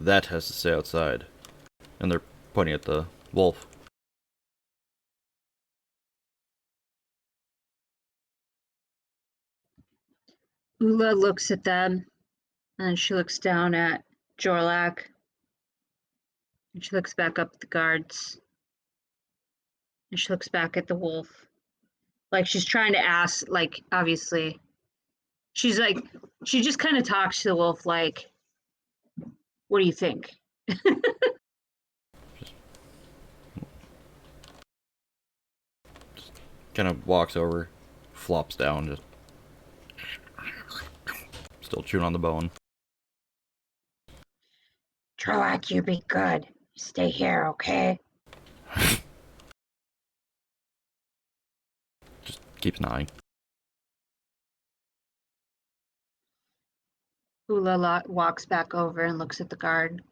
that has to stay outside. And they're pointing at the wolf. Ula looks at them, and then she looks down at Jorlak. And she looks back up at the guards. And she looks back at the wolf. Like she's trying to ask, like, obviously. She's like, she just kind of talks to the wolf like, what do you think? Kind of walks over, flops down, just still chewing on the bone. Jorlak, you be good. Stay here, okay? Just keeps nodding. Ula walks back over and looks at the guard.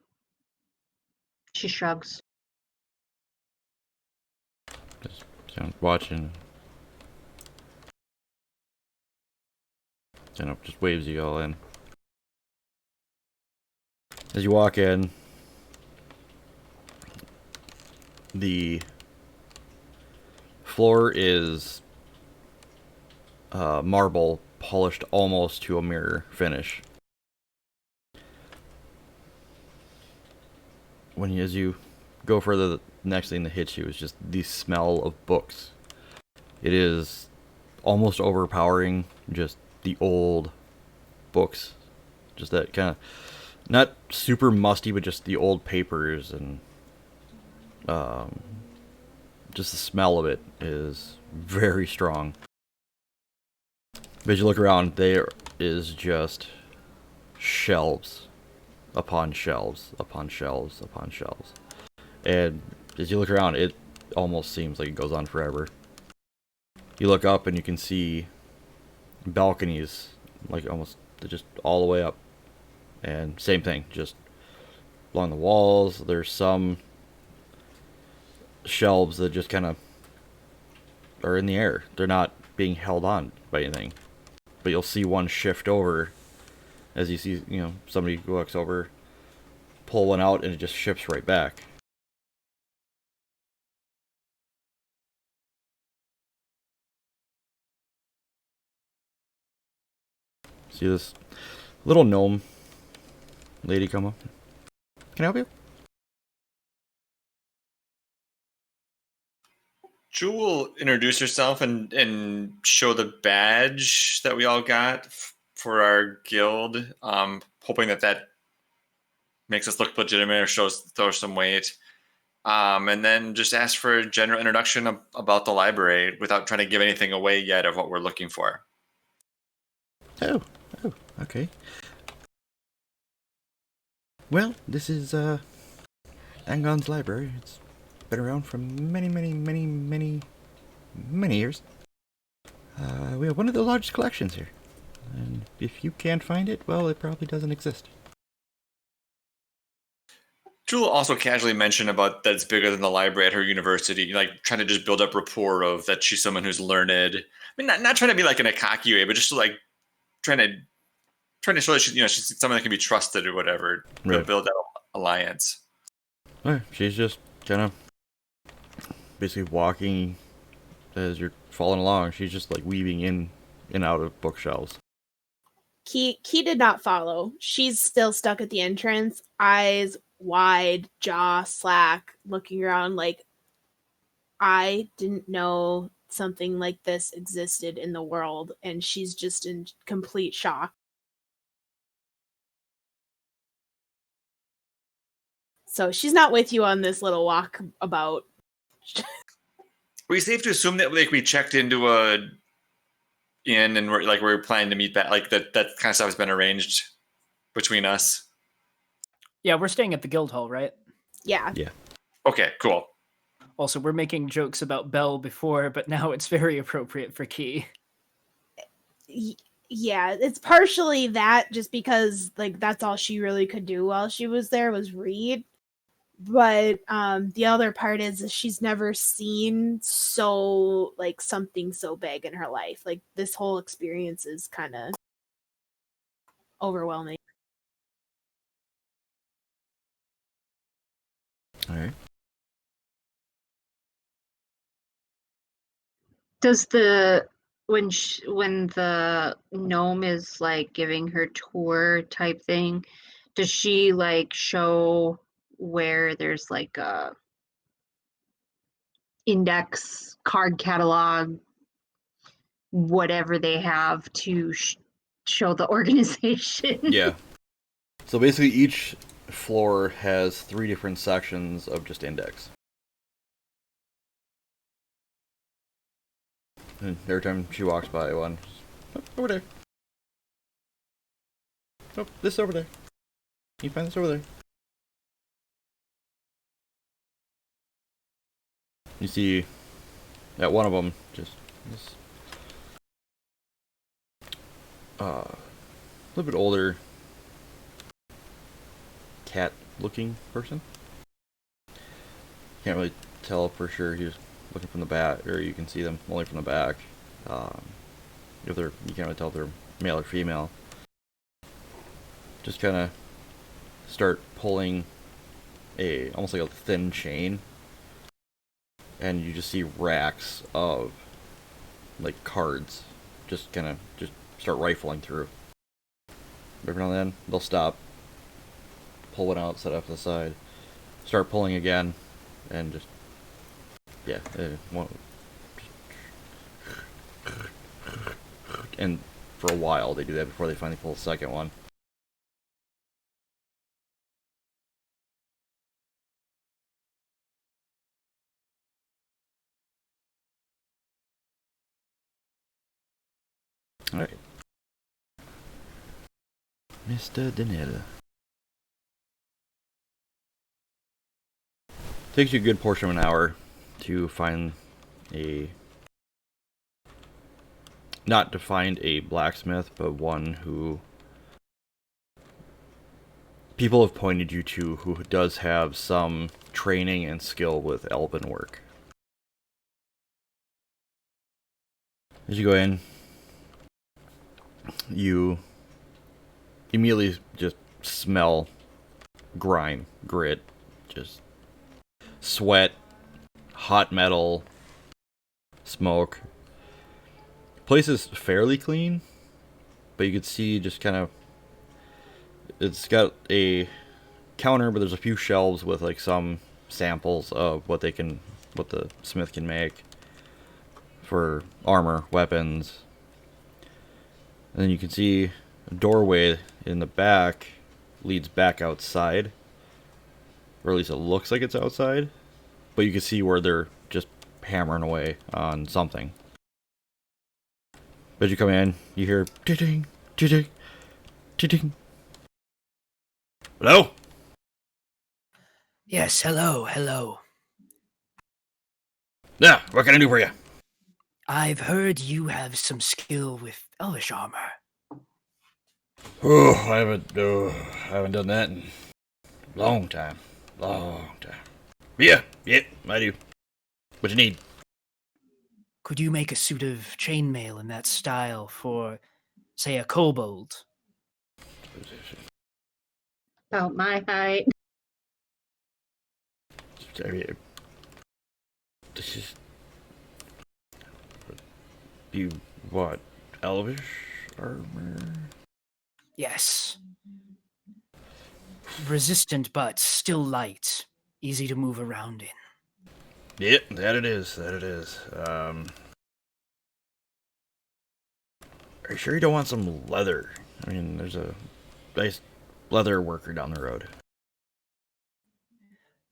She shrugs. Just kind of watching. Kind of just waves you all in. As you walk in, the floor is marble, polished almost to a mirror finish. As you go further, the next thing that hits you is just the smell of books. It is almost overpowering, just the old books. Just that kind of, not super musty, but just the old papers, and just the smell of it is very strong. But as you look around, there is just shelves upon shelves upon shelves upon shelves. And as you look around, it almost seems like it goes on forever. You look up and you can see balconies, like almost just all the way up. And same thing, just along the walls. There's some shelves that just kind of are in the air. They're not being held on by anything. But you'll see one shift over as you see, somebody walks over, pull one out, and it just shifts right back. See this little gnome lady come up? Can I help you? Jewel will introduce herself and show the badge that we all got for our guild, hoping that makes us look legitimate or throws some weight. And then just ask for a general introduction about the library without trying to give anything away yet of what we're looking for. Oh, okay. Well, this is Angon's library. It's been around for many years. We have one of the largest collections here. And if you can't find it, well, it probably doesn't exist. Jewel also casually mentioned about that it's bigger than the library at her university, like trying to just build up rapport of that she's someone who's learned. I mean, not trying to be like in a cocky way, but just like trying to show that she's someone that can be trusted or whatever. Right. Build that alliance. Well, she's just kind of basically walking as you're following along. She's just like weaving in and out of bookshelves. Key did not follow. She's still stuck at the entrance, eyes wide, jaw slack, looking around like, I didn't know something like this existed in the world, and she's just in complete shock. So she's not with you on this little walk about. Are we safe to assume that like we checked into a inn and we're planning to meet back, like that kind of stuff has been arranged between us? Yeah, we're staying at the guild hall, right? Yeah. Okay, cool. Also, we're making jokes about Belle before, but now it's very appropriate for Key. Yeah, it's partially that, just because like that's all she really could do while she was there was read. But the other part is she's never seen so like something so big in her life. Like this whole experience is kind of overwhelming. All right. Does when the gnome is like giving her tour type thing, does she like show where there's like a index card catalog, whatever they have to show the organization? Yeah. So basically, each floor has 3 different sections of just index. And every time she walks by one, oh, over there. Oh, this over there. You find this over there. You see at one of them, just this a little bit older cat-looking person. Can't really tell for sure. He's looking from the back, or you can see them only from the back. If they're, you can't really tell if they're male or female. Just kind of start pulling almost like a thin chain, and you just see racks of like cards just start rifling through. Every now and then they'll stop, pull one out, set it up to the side, start pulling again, and just and for a while they do that before they finally pull the second one. Alright. Mr. Danetta. Takes you a good portion of an hour to find not to find a blacksmith, but one who people have pointed you to who does have some training and skill with elven work. As you go in, you immediately just smell grime, grit, just sweat, hot metal, smoke. Place is fairly clean, but you could see just kind of, it's got a counter, but there's a few shelves with like some samples of what the smith can make for armor, weapons. And then you can see a doorway in the back leads back outside, or at least it looks like it's outside, but you can see where they're just hammering away on something. As you come in, you hear ting, ting, ting. Hello? Yes, hello. Yeah, what can I do for you? I've heard you have some skill with elvish armor. Oh, I haven't done that in a long time. Yeah, I do. What you need? Could you make a suit of chainmail in that style for, say, a kobold? About my height. This is you what? Elvish armor? Yes. Resistant, but still light. Easy to move around in. Yep, that it is. Are you sure you don't want some leather? I mean, there's a nice leather worker down the road.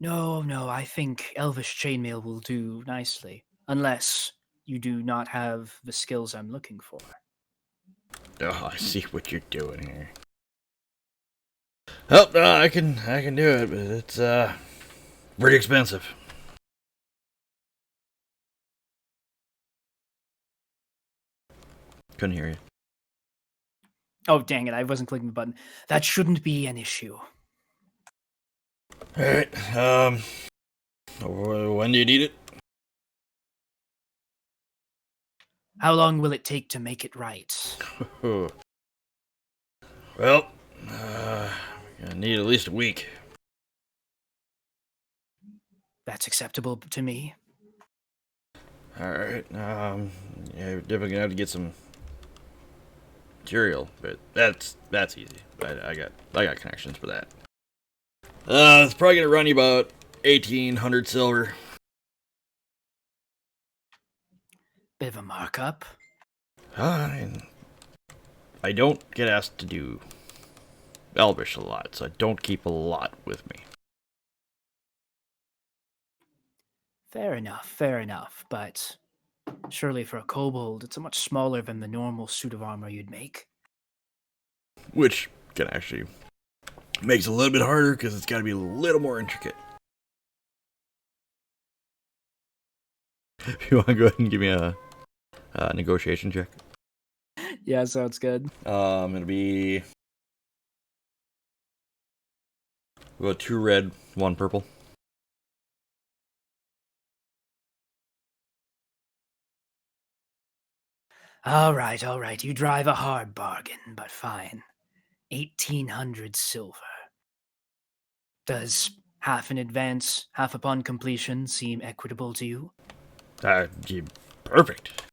No, I think elvish chainmail will do nicely. Unless you do not have the skills I'm looking for. Oh, I see what you're doing here. Oh, no, I can do it, but it's pretty expensive. Couldn't hear you. Oh, dang it, I wasn't clicking the button. That shouldn't be an issue. Alright, when do you need it? How long will it take to make it right? Well, I need at least a week. That's acceptable to me. Alright, yeah, we're definitely gonna have to get some material, but that's easy. I got connections for that. It's probably gonna run you about 1,800 silver. Bit of a markup. I don't get asked to do Elvish a lot, so I don't keep a lot with me. Fair enough, but surely for a kobold, it's a much smaller than the normal suit of armor you'd make. Which can actually makes it a little bit harder because it's got to be a little more intricate. If you want to go ahead and give me a negotiation check. Yeah, sounds good. It'll be we'll go 2 red, 1 purple. All right, you drive a hard bargain, but fine. 1,800 silver. Does half in advance, half upon completion seem equitable to you? Perfect.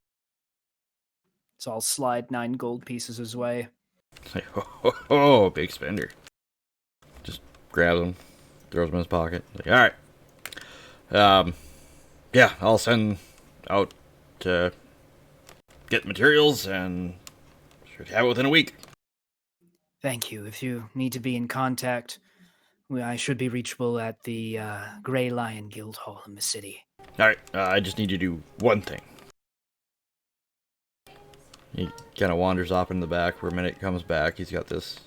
So I'll slide 9 gold pieces his way. Like, oh, big spender. Just grabs them, throws them in his pocket. Like, all right. Yeah, I'll send out to get materials and should have it within a week. Thank you. If you need to be in contact, I should be reachable at the Grey Lion Guild Hall in the city. All right, I just need you to do one thing. He kind of wanders off in the back for a minute, comes back. He's got this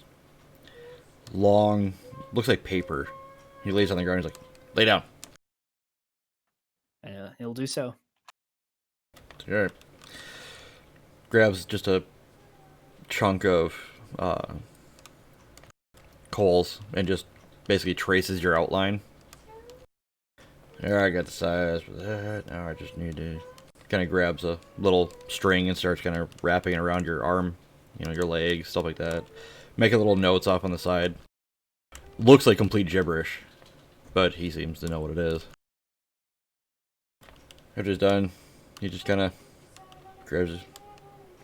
long, looks like paper. He lays on the ground. He's like, lay down. He'll do so. All right. Grabs just a chunk of coals and just basically traces your outline. There, I got the size for that. Now I just need to... Kind of grabs a little string and starts kind of wrapping it around your arm, you know, your legs, stuff like that. Making little notes off on the side. Looks like complete gibberish, but he seems to know what it is. After it's done, he just kind of grabs it,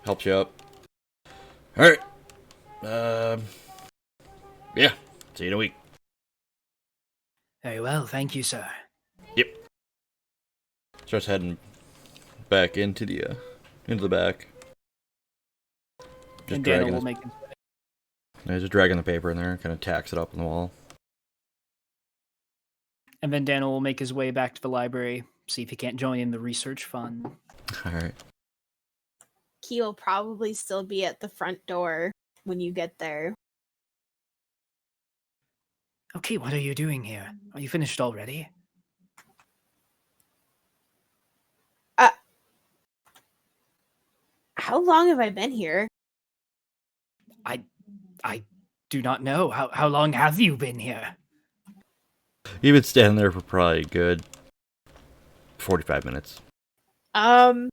helps you up. Alright. Yeah. See you in a week. Very well, thank you, sir. Yep. Starts heading back into the back. Just And Daniel dragging will his, make his way. he's just dragging the paper in there, kind of tacks it up on the wall. And then Daniel will make his way back to the library, see if he can't join in the research fund. Alright. Key will probably still be at the front door when you get there. Okay, what are you doing here? Are you finished already? How long have I been here? I do not know. How long have you been here? You've been standing there for probably a good 45 minutes. Like,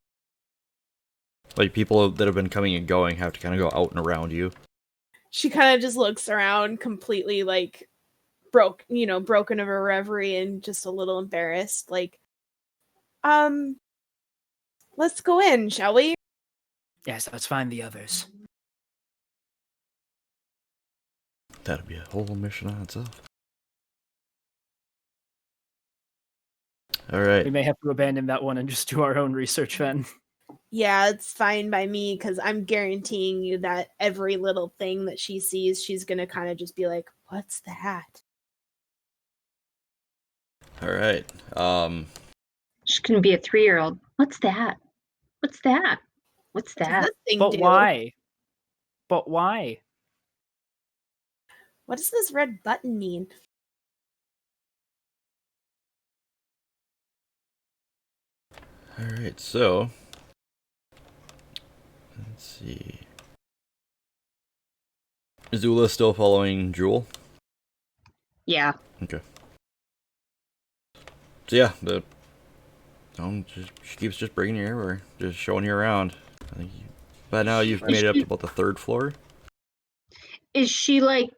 people that have been coming and going have to kind of go out and around you. She kind of just looks around, completely like broken of her reverie and just a little embarrassed. Like, let's go in, shall we? Yes, let's find the others. That'd be a whole mission on itself. Alright. We may have to abandon that one and just do our own research then. Yeah, it's fine by me because I'm guaranteeing you that every little thing that she sees, she's gonna kind of just be like, "What's that?" Alright. She's gonna be a 3-year-old. What's that? What's that? What's What does that? this thing But do? why? But why? What does this red button mean? Alright, so let's see. Is Ula still following Jewel? Yeah. Okay. So yeah, she keeps just bringing you everywhere, just showing you around. I think by now you've made it up to about the 3rd floor. Is she like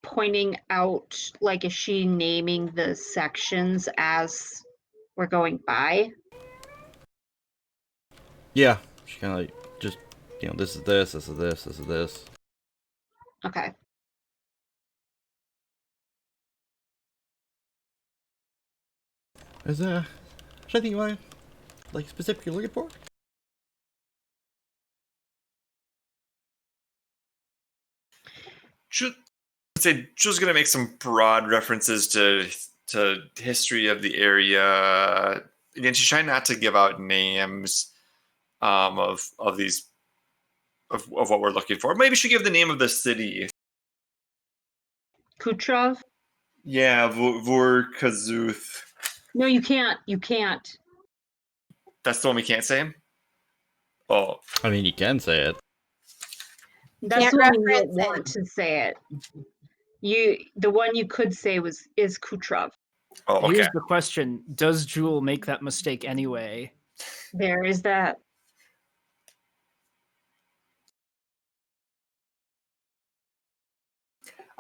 pointing out, like, is she naming the sections as we're going by? Yeah, she kind of like just, this is this, this is this, this is this. Okay. Is anything you want to like specifically looking for? I'd say just gonna make some broad references to history of the area. Again, she's trying not to give out names of these of what we're looking for. Maybe she give the name of the city. Kutrov? Yeah, Vorkazuth. No, you can't. You can't. That's the one we can't say. Oh, I mean, you can say it. That's Can't the one you don't reference it. want to say it. The one you could say is Kutrov. oh, okay. Here's the question: does Jewel make that mistake anyway? There is that.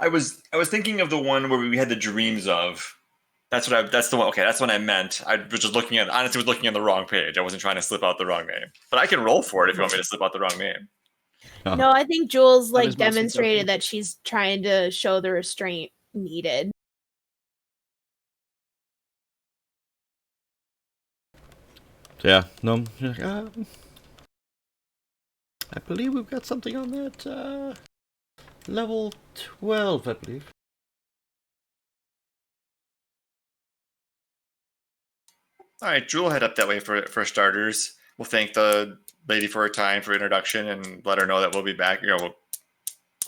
I was thinking of the one where we had the dreams of. That's the one. Okay, that's what I meant. I was just looking on the wrong page. I wasn't trying to slip out the wrong name. But I can roll for it if you want me to slip out the wrong name. Oh. No, I think Jules I like was mostly demonstrated joking. that she's trying to show the restraint needed. So yeah, no. She's like, I believe we've got something on that level 12, I believe. All right, Jewel head up that way for starters. We'll thank the lady for her time for introduction and let her know that we'll be back. We'll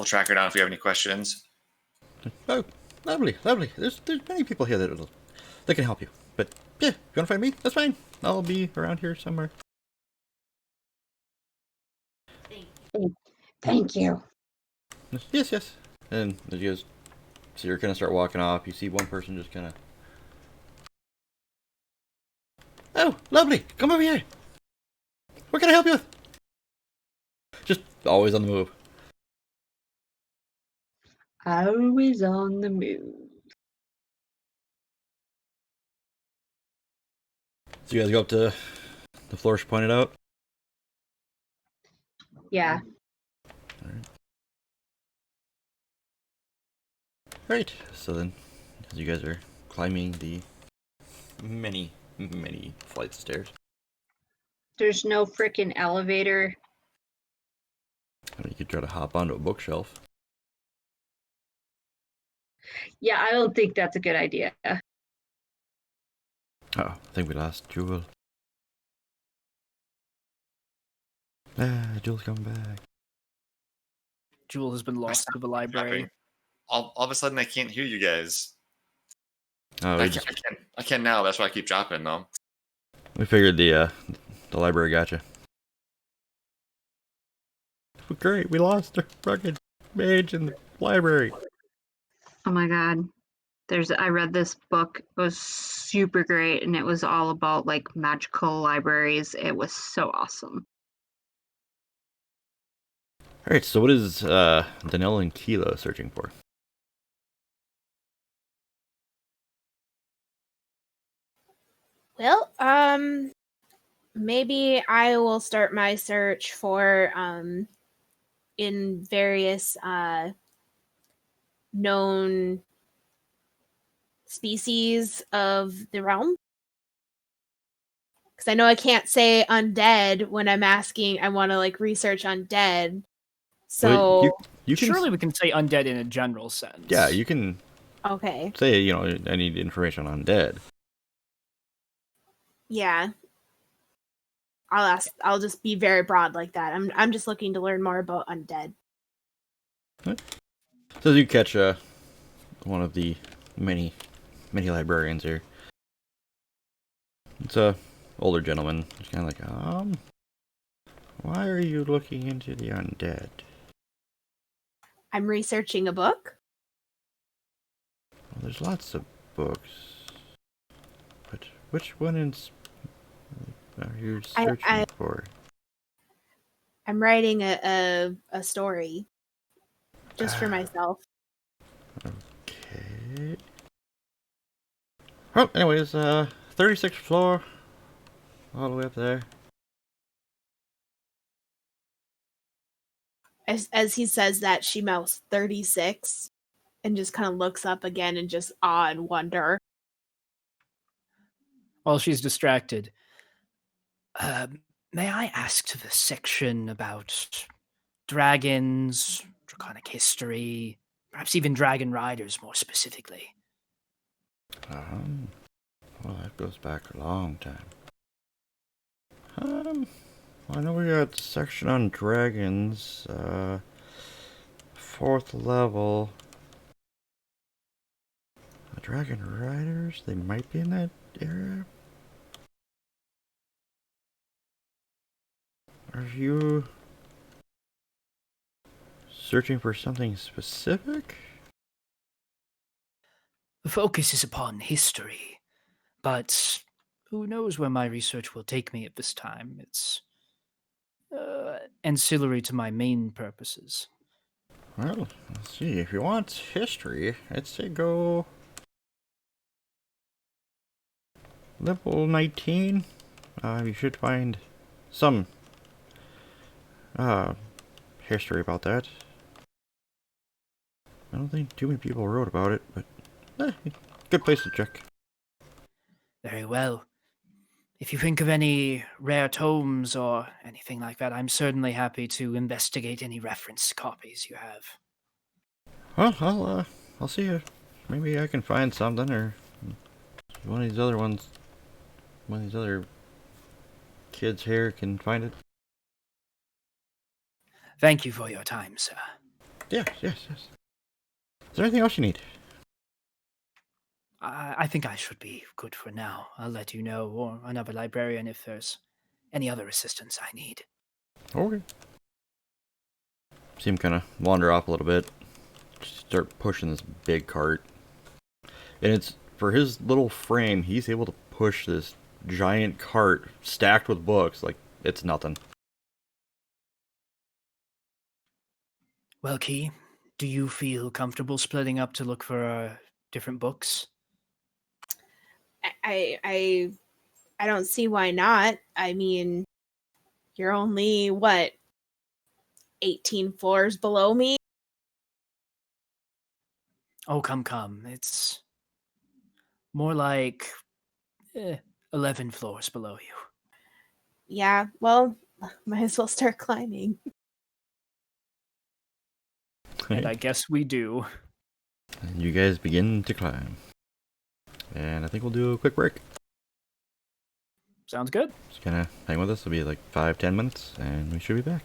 track her down if we have any questions. Oh, lovely, lovely. There's many people here that can help you. But yeah, if you want to find me, that's fine. I'll be around here somewhere. Thank you. Yes, yes. And as you guys see her kind of start walking off, you see one person just kind of. Oh, lovely. Come over here. What can I help you with? Just always on the move. Always on the move. So you guys go up to the floor she pointed out. Yeah. Alright, so then, as you guys are climbing the many flights of stairs. There's no freaking elevator. I mean, you could try to hop onto a bookshelf. Yeah, I don't think that's a good idea. Oh, I think we lost Jewel. Jewel's coming back. Jewel has been lost to the library. All of a sudden, I can't hear you guys. Oh, I can now. That's why I keep dropping though. we figured the library gotcha. Great, we lost our fucking mage in the library. Oh my god. I read this book. It was super great and it was all about like magical libraries. It was so awesome. Alright, so what is Danelle and Kilo searching for? Well, maybe I will start my search for in various known species of the realm. Because I know I can't say undead when I'm asking. I want to like research undead. So Well, you can Surely we can say undead in a general sense. yeah, you can okay, say, I need information on dead. yeah. I'll ask. I'll just be very broad like that. I'm just looking to learn more about undead. So as you catch one of the many librarians here. It's a older gentleman. He's kind of like, why are you looking into the undead? I'm researching a book. Well, there's lots of books. But which one are you searching for? I'm writing a story just for myself. Okay. Well, anyways, 36th floor, all the way up there. As he says that, she mouths 36 and just kind of looks up again in just awe and wonder. While she's distracted, May I ask to the section about dragons, draconic history, perhaps even dragon riders more specifically? Well, that goes back a long time. I know we got a section on dragons, 4th level. The dragon riders, they might be in that area. Are you searching for something specific? The focus is upon history, but who knows where my research will take me at this time. It's ancillary to my main purposes. Well, let's see. If you want history, I'd say go level 19. You should find some history about that. I don't think too many people wrote about it, but good place to check. Very well. If you think of any rare tomes or anything like that, I'm certainly happy to investigate any reference copies you have. Well, I'll see if maybe I can find something, or one of these other ones, one of these other kids here can find it. Thank you for your time, sir. Yes. Is there anything else you need? I think I should be good for now. I'll let you know, or another librarian, if there's any other assistance I need. Okay. See him kind of wander off a little bit. Start pushing this big cart. And it's, for his little frame, he's able to push this giant cart stacked with books like it's nothing. Well, Key, do you feel comfortable splitting up to look for different books? I don't see why not. I mean, you're only what, 18 floors below me? Oh, come. It's more like 11 floors below you. Yeah, well, might as well start climbing. and I guess we do. And you guys begin to climb. And I think we'll do a quick break. Sounds good. Just kind of hang with us. It'll be like 5-10 minutes, and we should be back.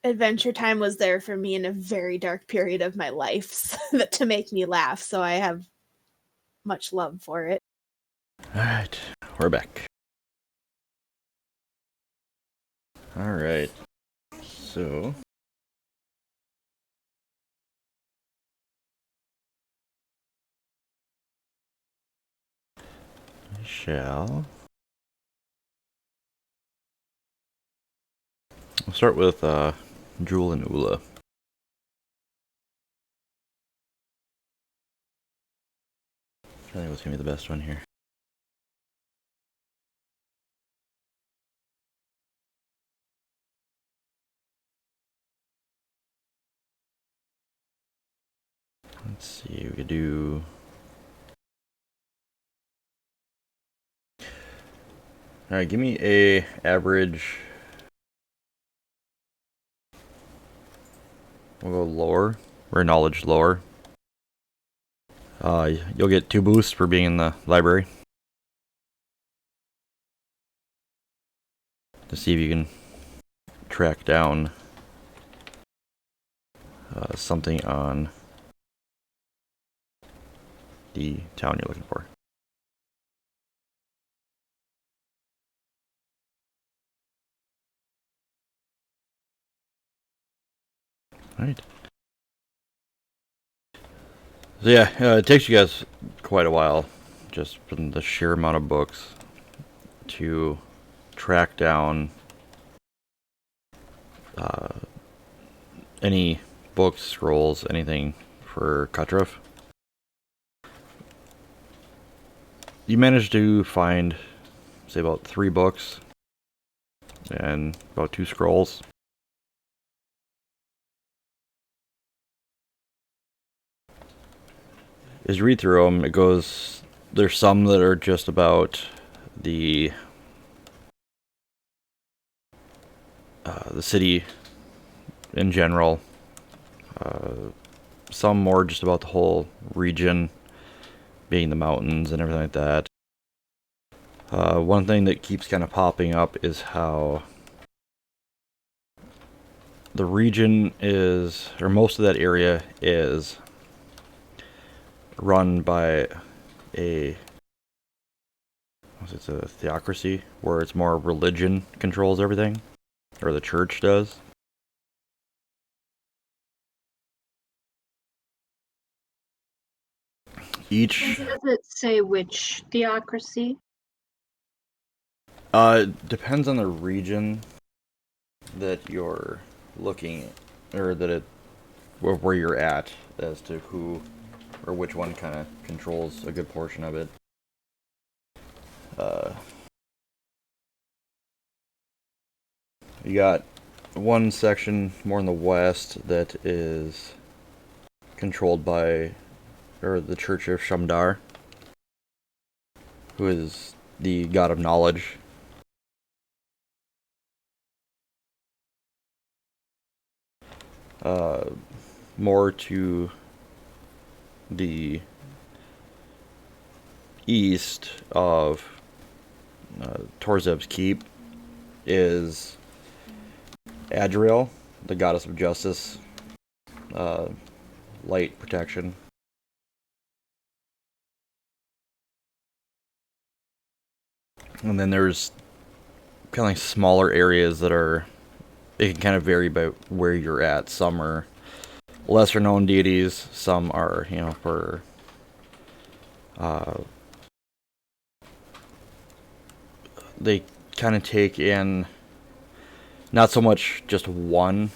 Adventure Time was there for me in a very dark period of my life to make me laugh, so I have much love for it. Alright, we're back. Alright, so... I shall... I'll start with Jewel and Ula. I think what's gonna be the best one here. Let's see, we could do... Alright, give me a average... We'll go lore, or knowledge lore. You'll get 2 boosts for being in the library. To see if you can track down something on the town you're looking for. Alright. So yeah, it takes you guys quite a while, just from the sheer amount of books, to track down any books, scrolls, anything for Cutrif. You managed to find, say, about 3 books and about 2 scrolls. As you read through them, it goes, there's some that are just about the city in general. Some more just about the whole region, being the mountains and everything like that. One thing that keeps kind of popping up is how the region is, or most of that area is run by it's a theocracy, where it's more religion controls everything, or the church does. Each Does it say which theocracy? depends on the region that you're looking, or where you're at, as to who or which one kind of controls a good portion of it. You got one section more in the west that is controlled by, or the Church of Shamdar, who is the god of knowledge. More to the east of Torzeb's Keep is Adriel, the goddess of justice, light protection. And then there's kind of like smaller areas that are, it can kind of vary by where you're at. Some are lesser known deities, some are, for they kind of take in not so much just one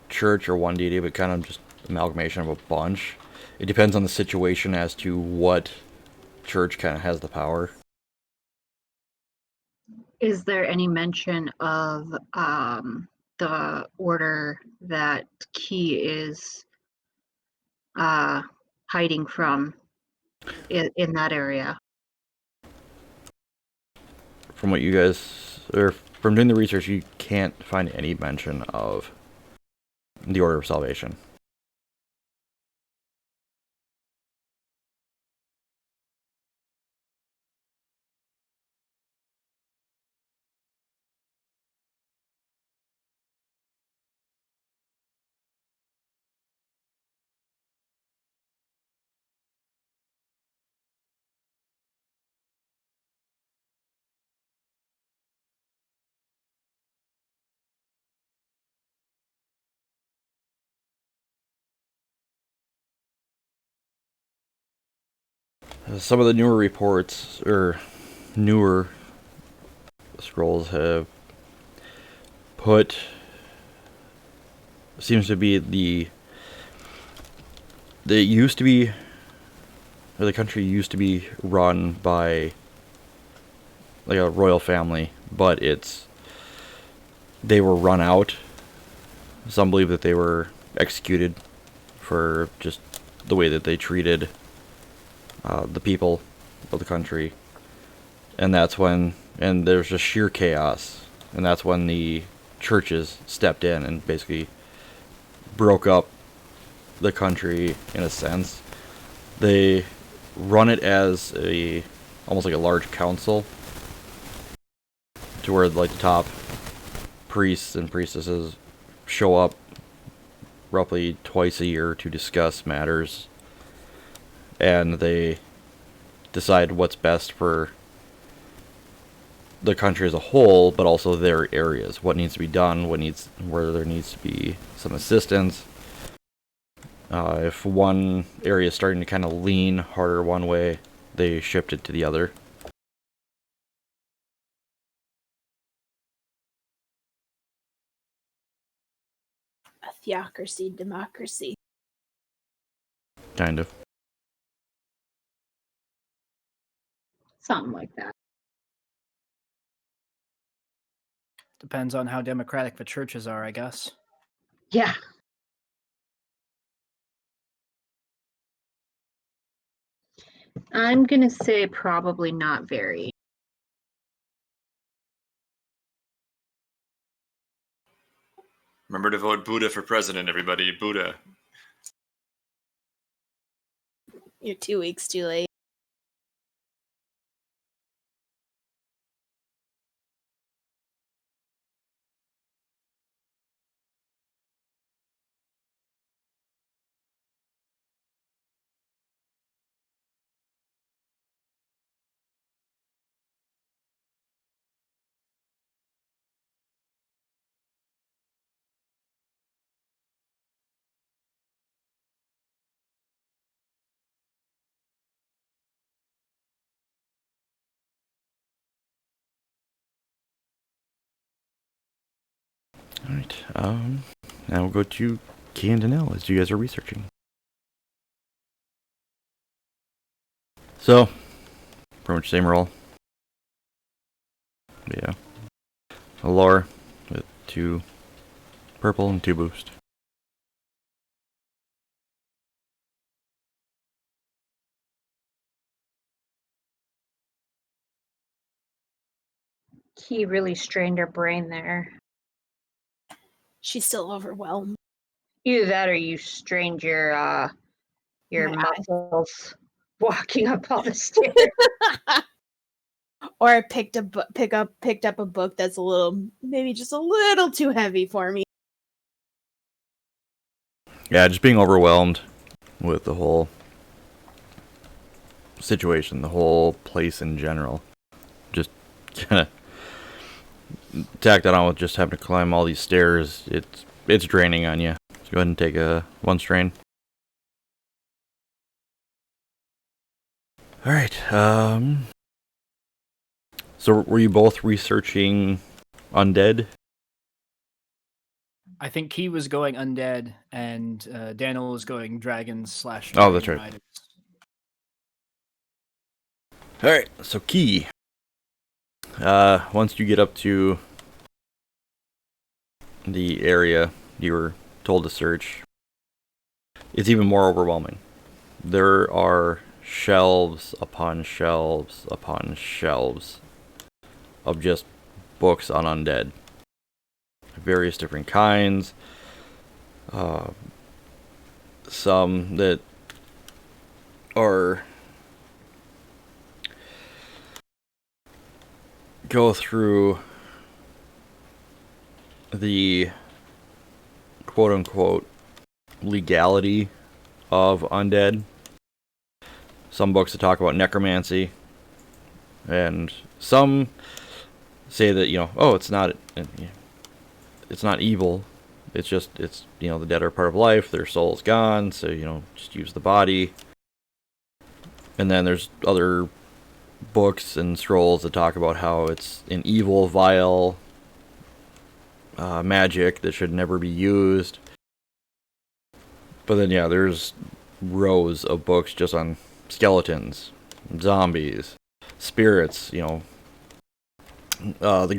church or one deity, but kind of just amalgamation of a bunch. It depends on the situation as to what church kind of has the power. Is there any mention of the order that Key is hiding from in that area? From what you guys, or from doing the research, you can't find any mention of the Order of Salvation. Some of the newer reports, or newer scrolls, have put, seems to be the used to be, or the country used to be run by like a royal family, but they were run out. Some believe that they were executed for just the way that they treated the people of the country. And there's just sheer chaos. And that's when the churches stepped in and basically broke up the country in a sense. They run it as almost like a large council, to where like the top priests and priestesses show up roughly twice a year to discuss matters, and they decide what's best for the country as a whole, but also their areas, what needs to be done, where there needs to be some assistance. If one area is starting to kind of lean harder one way, they shift it to the other. A theocracy, democracy. Kind of. Something like that. Depends on how democratic the churches are, I guess. Yeah. I'm gonna say probably not very. Remember to vote Buddha for president, everybody. Buddha. You're 2 weeks too late. Alright, now we'll go to Key and Danelle as you guys are researching. So, pretty much same roll. Yeah. A lore with 2 purple and 2 boost. He really strained her brain there. She's still overwhelmed. Either that or you strained your My eye. muscles walking up all the stairs. Or I picked up a book that's maybe just a little too heavy for me. Yeah, just being overwhelmed with the whole situation, the whole place in general. Just kind of tack that on with just having to climb all these stairs. It's draining on you. So go ahead and take a 1 strain. Alright, so were you both researching undead? I think he was going undead, and Daniel was going dragons / Oh, that's dragon right. riders. Alright, so Key. Once you get up to the area you were told to search, it's even more overwhelming. There are shelves upon shelves upon shelves of just books on undead. Various different kinds. Some that go through the quote-unquote legality of undead. Some books that talk about necromancy, and some say that it's not evil. It's the dead are part of life. Their soul's gone, so just use the body. And then there's other books and scrolls that talk about how it's an evil, vile magic that should never be used. But then, yeah, there's rows of books just on skeletons, zombies, spirits, the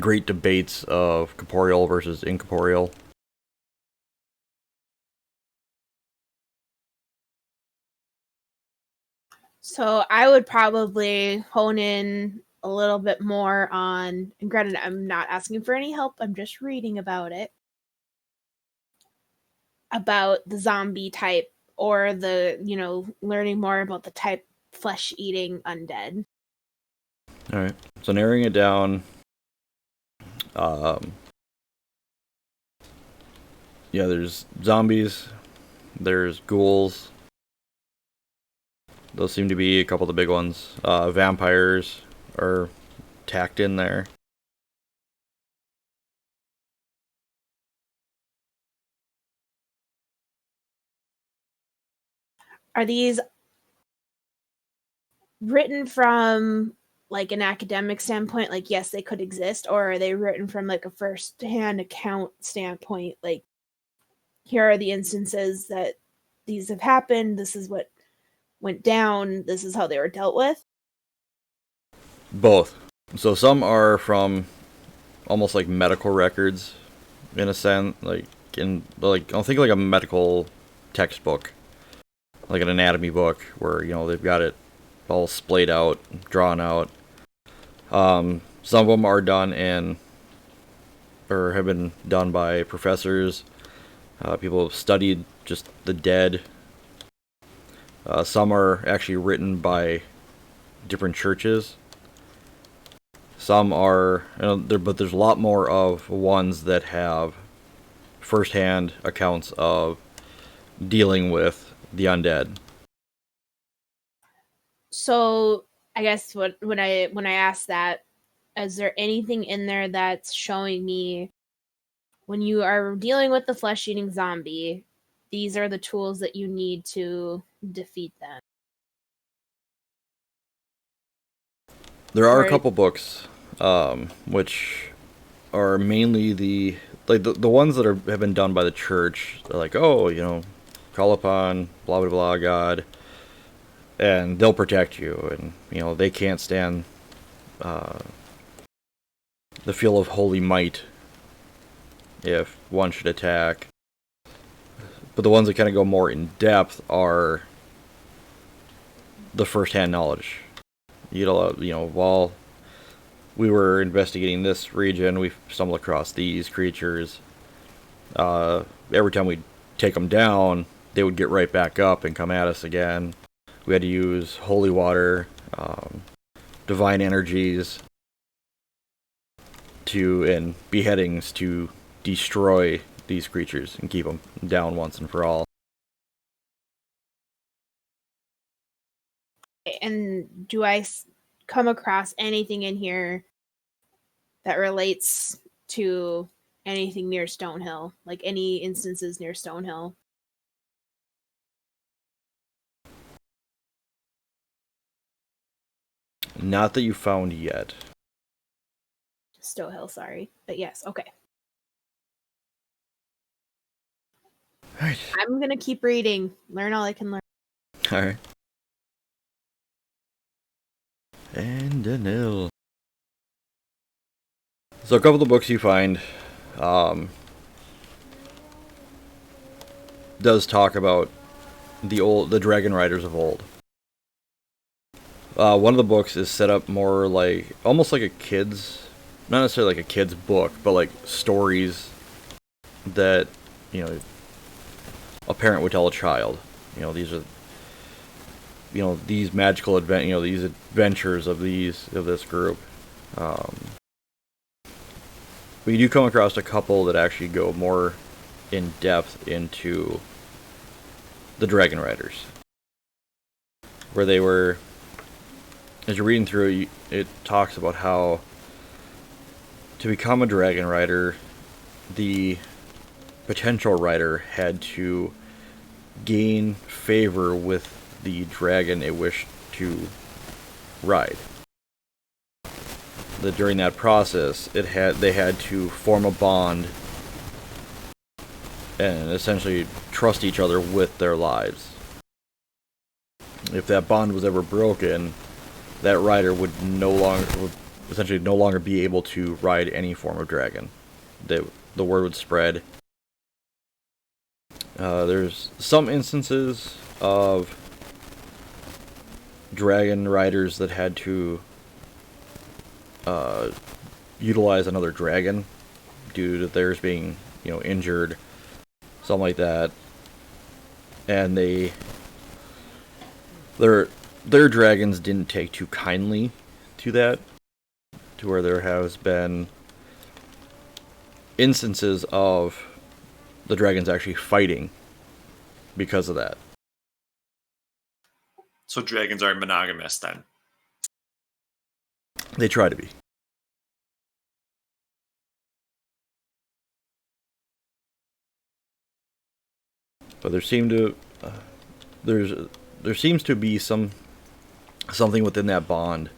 great debates of corporeal versus incorporeal. So I would probably hone in a little bit more on, and granted, I'm not asking for any help, I'm just reading about it, about the zombie type, or learning more about the type flesh-eating undead. Alright, so narrowing it down, there's zombies, there's ghouls. Those seem to be a couple of the big ones. Vampires are tacked in there. Are these written from like an academic standpoint, like yes, they could exist, or are they written from like a first-hand account standpoint, like here are the instances that these have happened, this is what went down, this is how they were dealt with? Both. So some are from almost like medical records, in a sense, I'll think like a medical textbook, like an anatomy book, where they've got it all splayed out, drawn out. Some of them are done or have been done by professors. People have studied just the dead. Some are actually written by different churches. Some are, but there's a lot more of ones that have first-hand accounts of dealing with the undead. So I guess when I ask that, is there anything in there that's showing me when you are dealing with the flesh-eating zombie, these are the tools that you need to defeat them? There are a couple books, which are mainly the ones that have been done by the church. They're like, call upon blah blah blah God, and they'll protect you, and they can't stand the feel of holy might if one should attack. But the ones that kind of go more in depth are the first-hand knowledge. While we were investigating this region, we stumbled across these creatures. Every time we'd take them down, they would get right back up and come at us again. We had to use holy water, divine energies, and beheadings to destroy these creatures and keep them down once and for all. And do I come across anything in here that relates to anything near Stonehill? Like any instances near Stonehill? Not that you found yet. Stonehill, sorry. But yes, okay. Alright. I'm gonna keep reading. Learn all I can learn. Alright. And a nil. So a couple of the books you find does talk about the dragon riders of old. One of the books is set up more like almost like a kid's, not necessarily like a kid's book, but like stories that a parent would tell a child. These are these magical these adventures of this group. But you do come across a couple that actually go more in depth into the Dragon Riders, where they were, as you're reading through it talks about how to become a Dragon Rider, the potential rider had to gain favor with the dragon it wished to ride. That during that process, they had to form a bond and essentially trust each other with their lives. If that bond was ever broken, that rider would essentially no longer be able to ride any form of dragon. The word would spread. There's some instances of dragon riders that had to utilize another dragon due to theirs being, injured, something like that, and their dragons didn't take too kindly to that, to where there has been instances of the dragons actually fighting because of that. So dragons are monogamous then. They try to be. But there seems to be something within that bond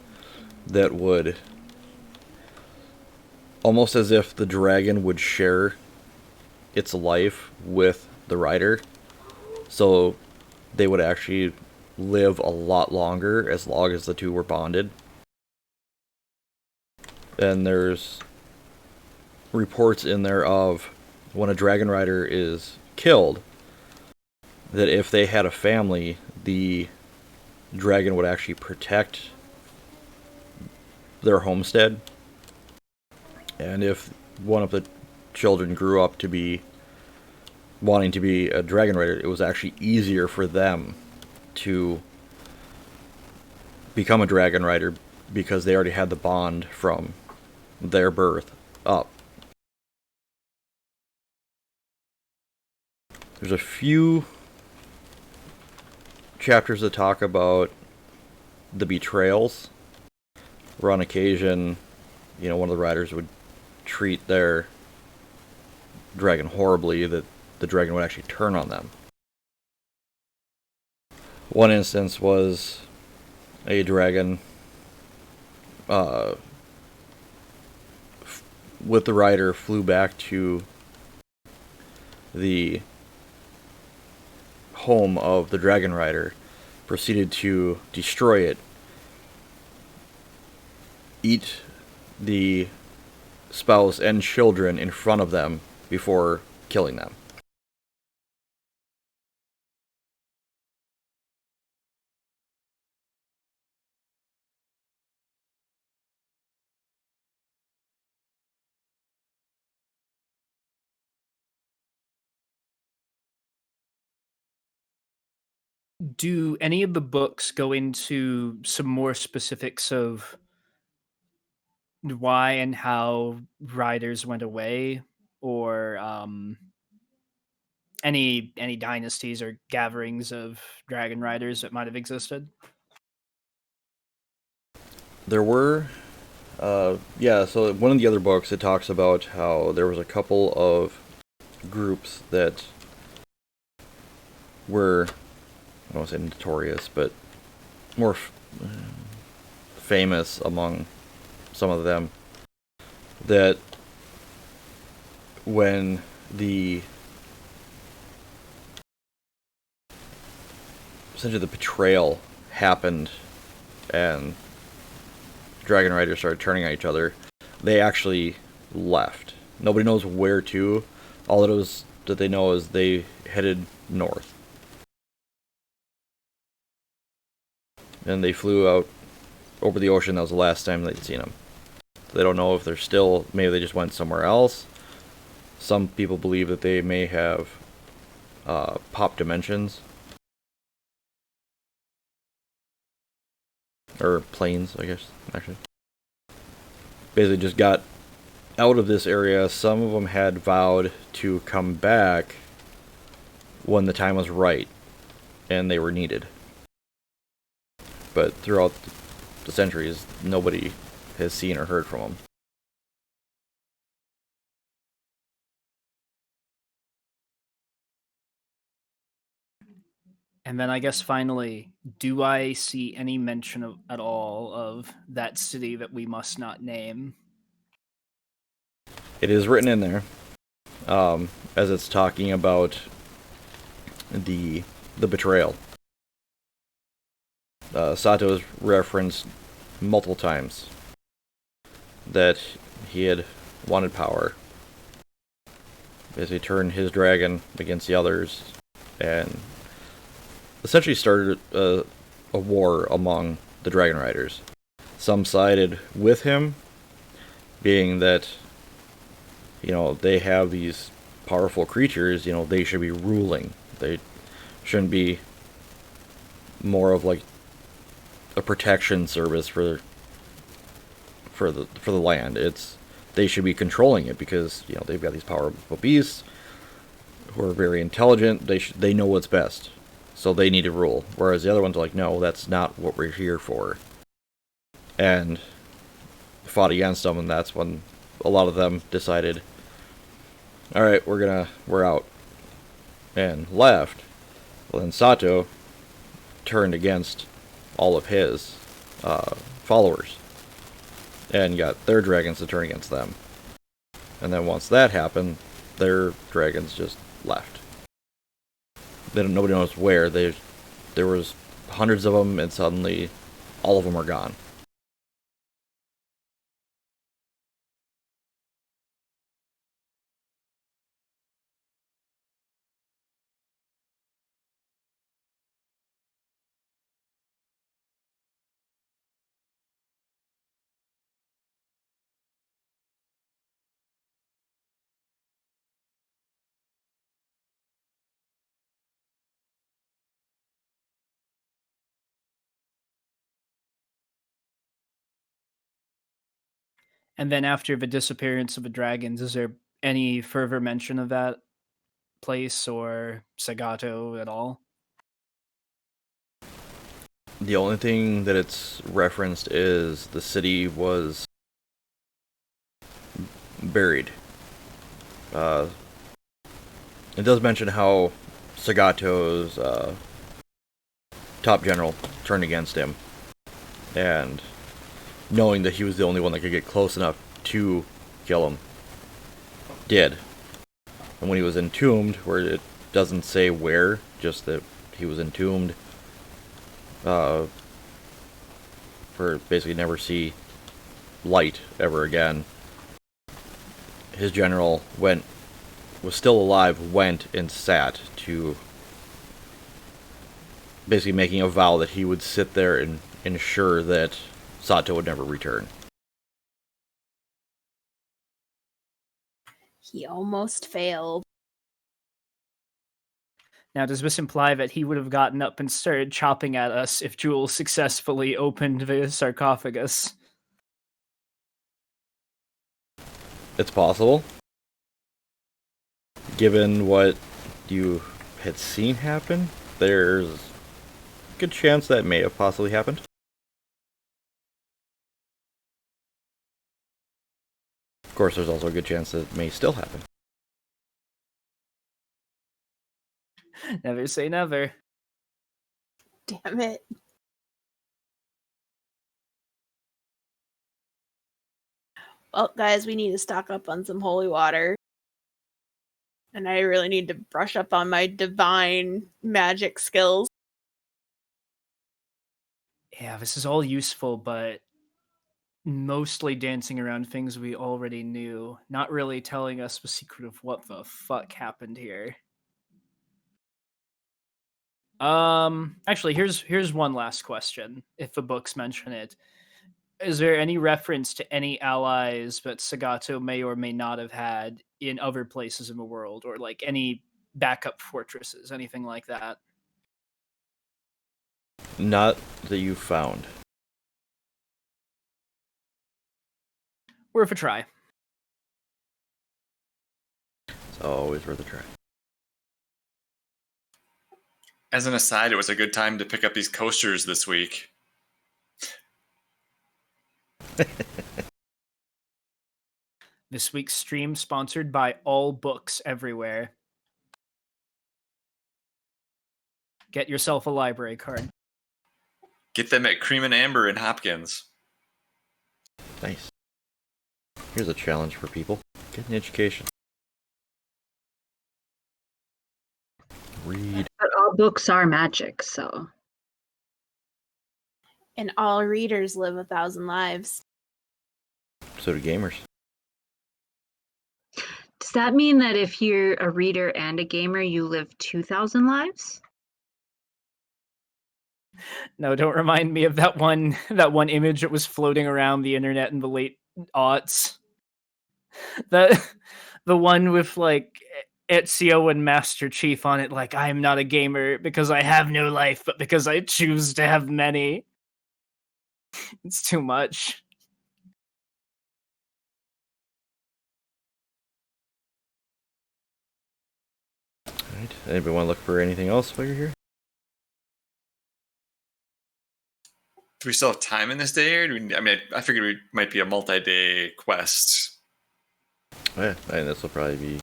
that would, almost as if the dragon would share its life with the rider, so they would actually live a lot longer as long as the two were bonded. And there's reports in there of when a dragon rider is killed, that if they had a family, the dragon would actually protect their homestead. And if one of the children grew up to be wanting to be a dragon rider, it was actually easier for them to become a dragon rider because they already had the bond from their birth up. There's a few chapters that talk about the betrayals, where on occasion, one of the riders would treat their dragon horribly, that the dragon would actually turn on them. One instance was a dragon with the rider flew back to the home of the dragon rider, proceeded to destroy it, eat the spouse and children in front of them before killing them. Do any of the books go into some more specifics of why and how riders went away, or any dynasties or gatherings of dragon riders that might have existed? There were, so one of the other books, it talks about how there was a couple of groups that were, I don't want to say notorious, but more famous among some of them, that when essentially the betrayal happened and dragon riders started turning on each other, they actually left. Nobody knows where to. All that they know is they headed north. And they flew out over the ocean. That was the last time they'd seen them. They don't know if they're still, maybe they just went somewhere else. Some people believe that they may have popped dimensions. Or planes, I guess, actually. Basically just got out of this area. Some of them had vowed to come back when the time was right and they were needed. But throughout the centuries, nobody has seen or heard from them. And then I guess finally, do I see any mention at all of that city that we must not name? It is written in there, as it's talking about the betrayal. Sato is referenced multiple times that he had wanted power, as he turned his dragon against the others, and essentially started a war among the Dragon Riders. Some sided with him, being that, they have these powerful creatures, they should be ruling. They shouldn't be more of like a protection service for the land. They should be controlling it because, they've got these powerful beasts who are very intelligent. They know what's best. So they need to rule. Whereas the other ones are like, no, that's not what we're here for. And fought against them, and that's when a lot of them decided, alright, we're out. And left. Well, then Sato turned against all of his followers. And got their dragons to turn against them. And then once that happened, their dragons just left. Then nobody knows where. There was hundreds of them, and suddenly all of them are gone. And then after the disappearance of the dragons, is there any further mention of that place or Sagato at all? The only thing that it's referenced is the city was buried. It does mention how Sagato's top general turned against him, and knowing that he was the only one that could get close enough to kill him, did. And when he was entombed, where it doesn't say where, just that he was entombed, for basically never see light ever again, his general was still alive, went and sat to basically making a vow that he would sit there and ensure that Sato would never return. He almost failed. Now, does this imply that he would have gotten up and started chopping at us if Jules successfully opened the sarcophagus? It's possible. Given what you had seen happen, there's a good chance that may have possibly happened. Of course, there's also a good chance that it may still happen. Never say never. Damn it. Well, guys, we need to stock up on some holy water. And I really need to brush up on my divine magic skills. Yeah, this is all useful, but mostly dancing around things we already knew, not really telling us the secret of what the fuck happened here. Actually, here's one last question, if the books mention it. Is there any reference to any allies that Sagato may or may not have had in other places in the world, or like any backup fortresses, anything like that? Not that you found. Worth a try. It's always worth a try. As an aside, it was a good time to pick up these coasters this week. This week's stream sponsored by All Books Everywhere. Get yourself a library card. Get them at Cream and Amber in Hopkins. Nice. Here's a challenge for people. Get an education. Read. But all books are magic, so. And all readers live 1,000 lives. So do gamers. Does that mean that if you're a reader and a gamer, you live 2,000 lives? No, don't remind me of that one image that was floating around the internet in the late aughts. The one with like Ezio and Master Chief on it, like, I'm not a gamer because I have no life, but because I choose to have many. It's too much. Alright. Anybody want to look for anything else while you're here? Do we still have time in this day? Or do we, I mean, I figured it might be a multi-day quest. Oh, yeah, and this will probably be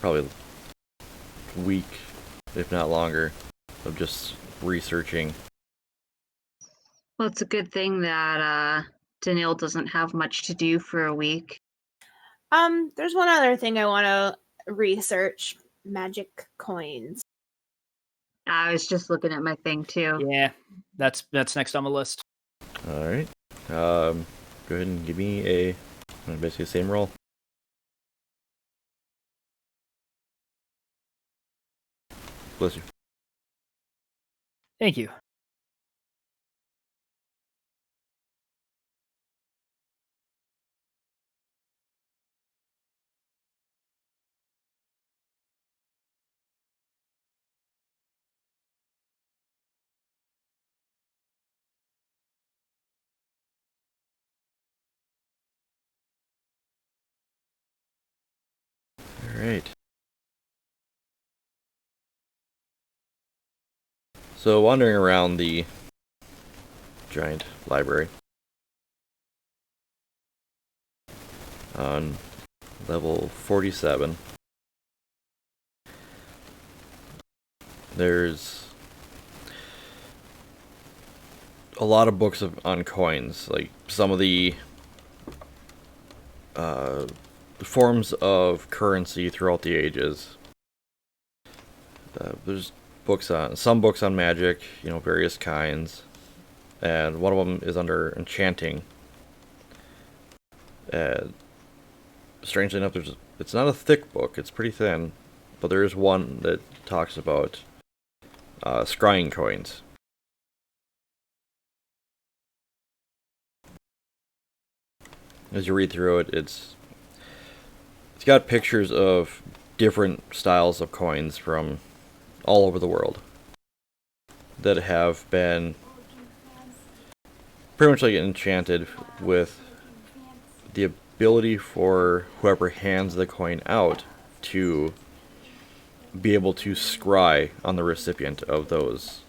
a week, if not longer, of just researching. Well, it's a good thing that Daniil doesn't have much to do for a week. There's one other thing I want to research: magic coins. I was just looking at my thing too. Yeah, that's next on the list. Alright. Go ahead and give me basically the same roll. Bless you. Thank you. Alright. So, wandering around the giant library on level 47, there's a lot of books on coins, like some of the forms of currency throughout the ages. There's some books on magic, various kinds, and one of them is under enchanting. Strangely enough, it's not a thick book; it's pretty thin, but there is one that talks about scrying coins. As you read through it, it's got pictures of different styles of coins from all over the world that have been pretty much like enchanted with the ability for whoever hands the coin out to be able to scry on the recipient of those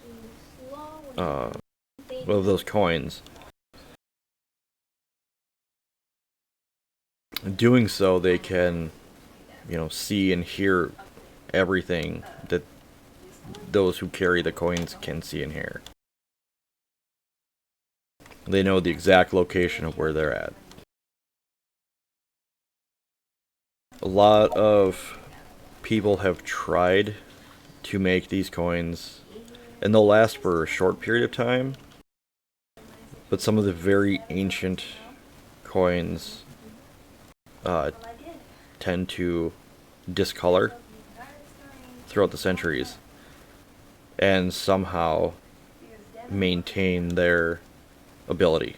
coins. Doing so, they can, see and hear everything that those who carry the coins can see and hear. They know the exact location of where they're at. A lot of people have tried to make these coins, and they'll last for a short period of time, but some of the very ancient coins tend to discolor throughout the centuries and somehow maintain their ability.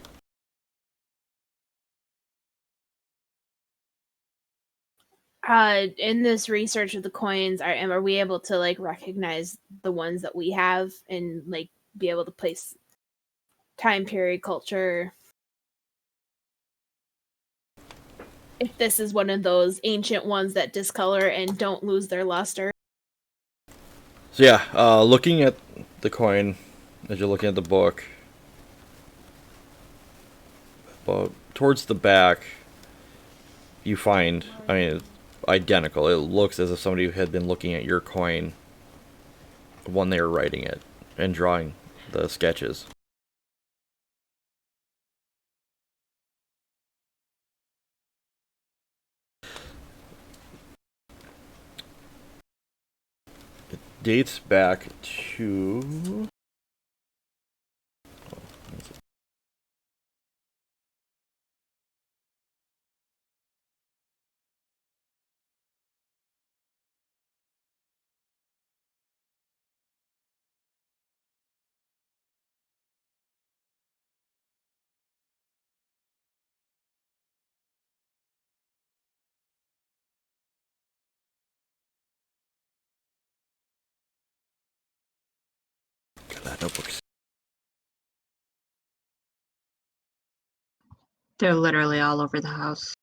In this research of the coins, are we able to like recognize the ones that we have and like be able to place time period, culture? If this is one of those ancient ones that discolor and don't lose their luster. So yeah, looking at the coin as you're looking at the book, towards the back, you find, it's identical. It looks as if somebody had been looking at your coin when they were writing it and drawing the sketches. It dates back to... notebooks. They're literally all over the house.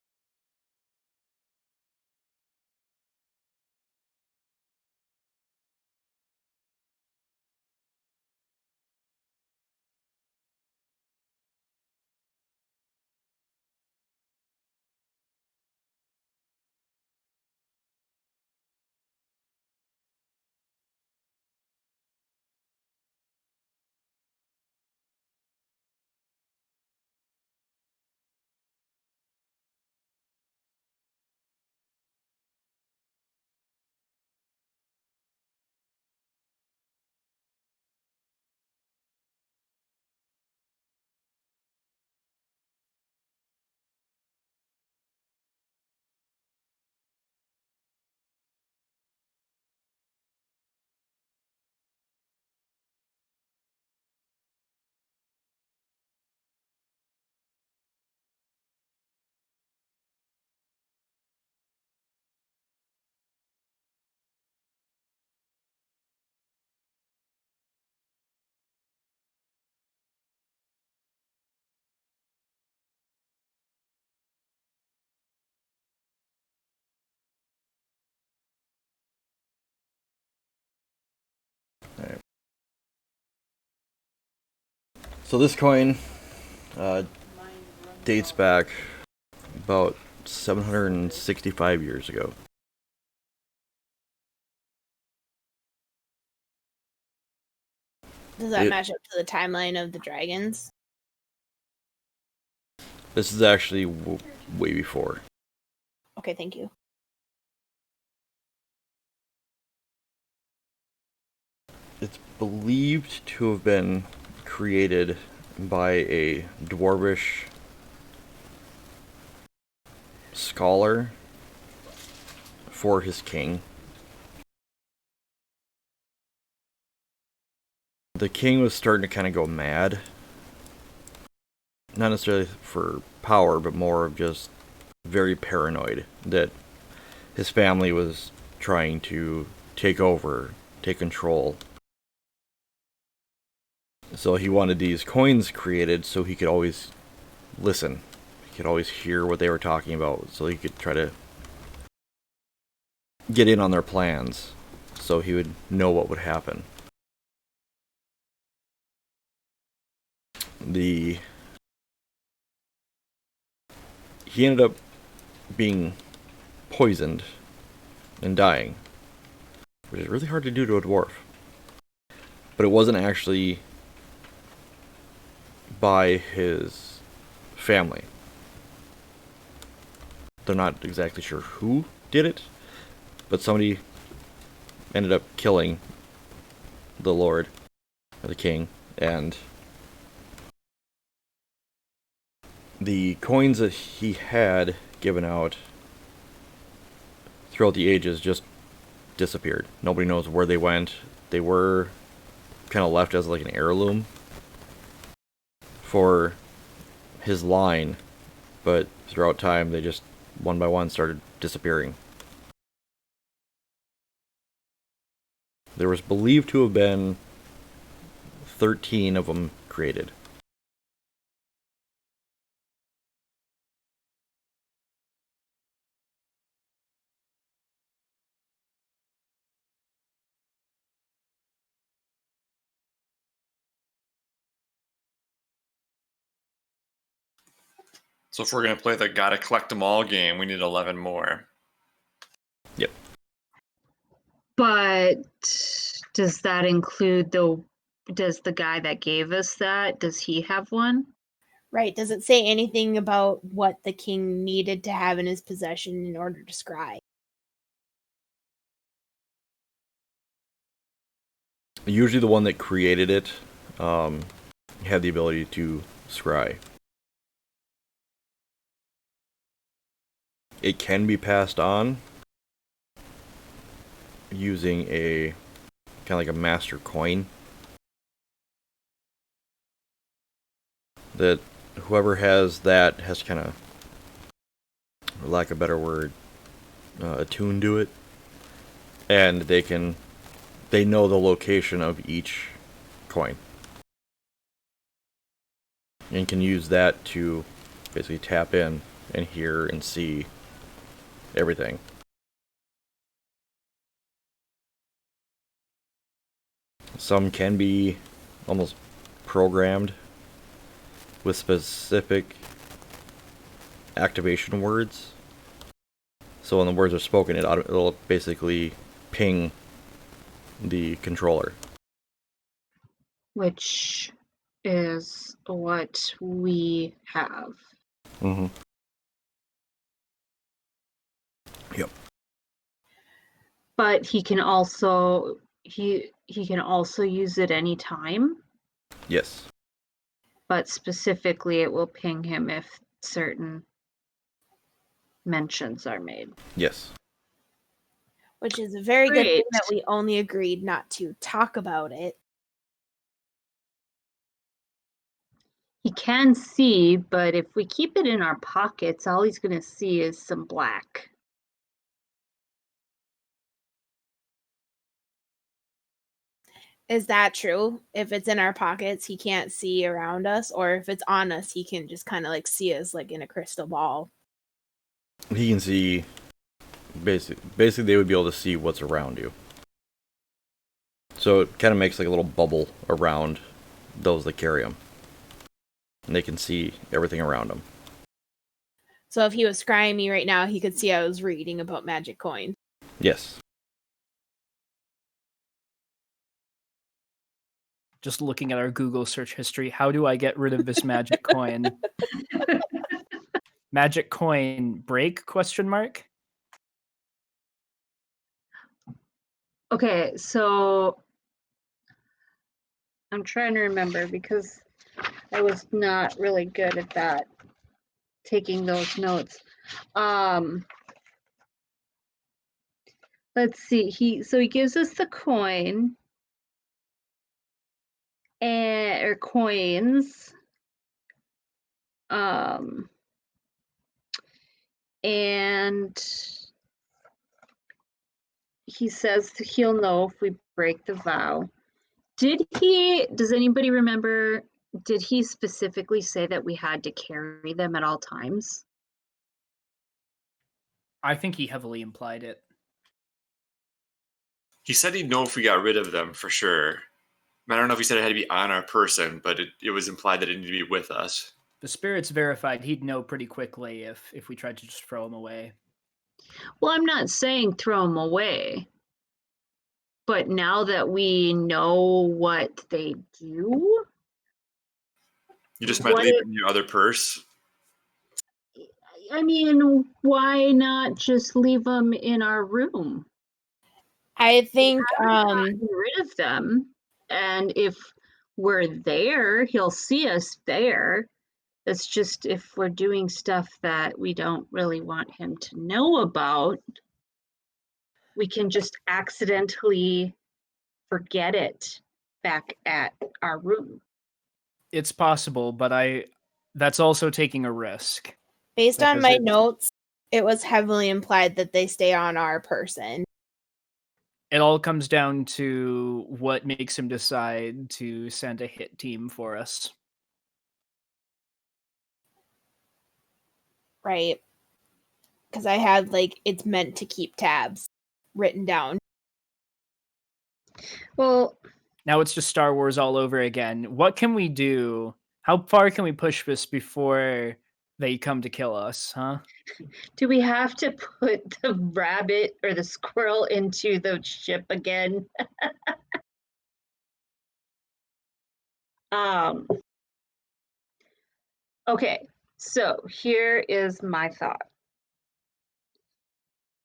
Alright. So this coin dates back about 765 years ago. Does that It- match up to the timeline of the dragons? This is actually way before. Okay, thank you. It's believed to have been created by a dwarvish scholar for his king. The king was starting to kind of go mad. Not necessarily for power, but more of just very paranoid that his family was trying to take over, take control. So he wanted these coins created so he could always listen. He could always hear what they were talking about, so he could try to get in on their plans, so he would know what would happen. He ended up being poisoned and dying, which is really hard to do to a dwarf. But it wasn't actually by his family. They're not exactly sure who did it, but somebody ended up killing the lord, or the king, and the coins that he had given out throughout the ages just disappeared. Nobody knows where they went. They were kind of left as like an heirloom for his line, but throughout time they just one by one started disappearing. There was believed to have been 13 of them created. So if we're gonna play the gotta collect them all game, we need 11 more. Yep. But Does that include does the guy that gave us that, does he have one? Right. Does it say anything about what the king needed to have in his possession in order to scry? Usually the one that created it had the ability to scry. It can be passed on using a kind of like a master coin that whoever has that has to kind of, for lack of a better word, attuned to it, and they know the location of each coin and can use that to basically tap in and hear and see everything. Some can be almost programmed with specific activation words. So when the words are spoken, it'll basically ping the controller. Which is what we have. Mm-hmm. Yep. But he can also use it anytime, Yes. but specifically it will ping him if certain mentions are made. Yes. Which is a very good thing Great. that we only agreed not to talk about it. He can see, but if we keep it in our pockets, all he's going to see is some black. Is that true? If it's in our pockets, he can't see around us, or if it's on us, he can just kind of like see us like in a crystal ball. He can see. Basically, they would be able to see what's around you. So it kind of makes like a little bubble around those that carry them. And they can see everything around them. So if he was scrying me right now, he could see I was reading about magic coins. Yes. Just looking at our Google search history, how do I get rid of this magic coin? Magic coin break? Question mark. Okay, so I'm trying to remember because I was not really good at that, taking those notes. Let's see. He gives us the coin or coins. And he says he'll know if we break the vow. Does anybody remember, did he specifically say that we had to carry them at all times? I think he heavily implied it. He said he'd know if we got rid of them for sure. I don't know if he said it had to be on our person, but it was implied that it needed to be with us. The spirits verified he'd know pretty quickly if we tried to just throw him away. Well, I'm not saying throw them away. But now that we know what they do, You just might leave it in your other purse. I mean, why not just leave them in our room? I think Get rid of them, and if we're there, he'll see us there. It's just if we're doing stuff that we don't really want him to know about, we can just accidentally forget it back at our room. It's possible, but that's also taking a risk. based on Because my it's- notes, it was heavily implied that they stay on our person. It all comes down to what makes him decide to send a hit team for us. Right. Because I had like it's meant to keep tabs written down. Well, Now it's just Star Wars all over again. What can we do? How far can we push this before they come to kill us, huh? do we have to put the rabbit or the squirrel into the ship again? Okay, so here is my thought.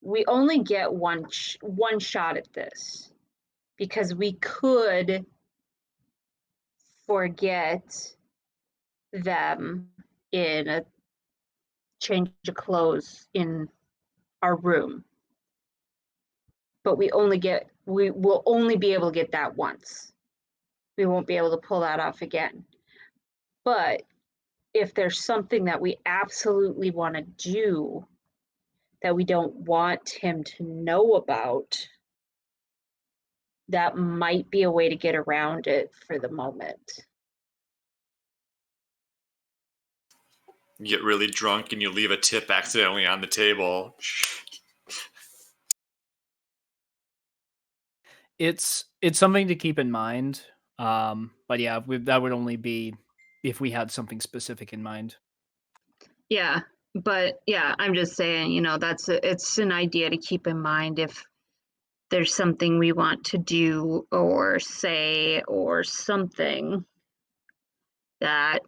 We only get one shot at this because we could forget them in a change of clothes in our room. But we will only be able to get that once. We won't be able to pull that off again. But if there's something that we absolutely want to do that we don't want him to know about, that might be a way to get around it for the moment. You get really drunk and you leave a tip accidentally on the table. It's something to keep in mind. But yeah, that would only be if we had something specific in mind. Yeah, but yeah, I'm just saying, it's an idea to keep in mind if there's something we want to do or say or something that,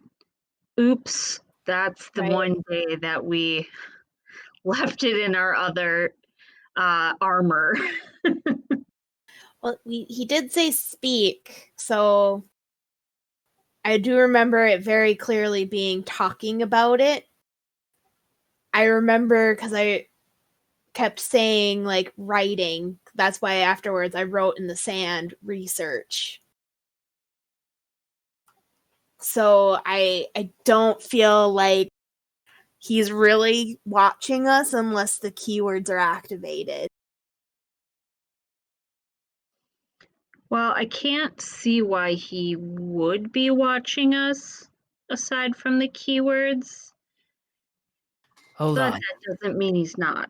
oops, that's the Right. one day that we left it in our other armor. Well, he did say speak, so I do remember it very clearly being talking about it. I remember because I kept saying like writing. That's why afterwards I wrote in the sand research. So I don't feel like he's really watching us unless the keywords are activated. Well, I can't see why he would be watching us aside from the keywords, Hold but on. that doesn't mean he's not.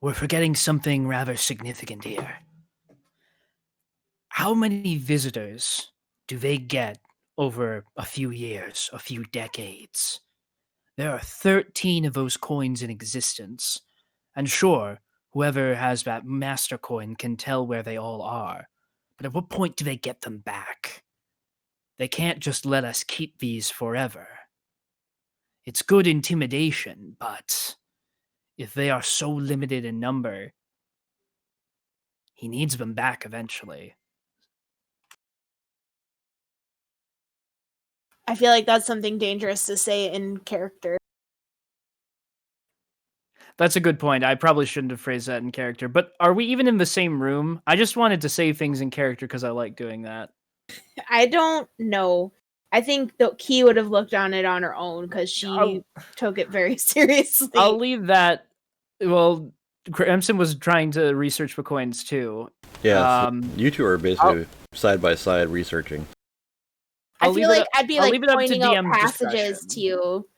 We're forgetting something rather significant here. How many visitors do they get over a few years, a few decades? There are 13 of those coins in existence. And sure, whoever has that master coin can tell where they all are. But at what point do they get them back? They can't just let us keep these forever. It's good intimidation, but if they are so limited in number, he needs them back eventually. I feel like that's something dangerous to say in character. That's a good point. I probably shouldn't have phrased that in character. But are we even in the same room? I just wanted to say things in character because I like doing that. I don't know. I think the Key would have looked on it on her own because she took it very seriously. I'll leave that. Well, Crimson was trying to research the coins too. Yeah, so you two are basically side by side researching. I feel like I'd be I'll like leave it up to pointing out DM's passages discretion. to you.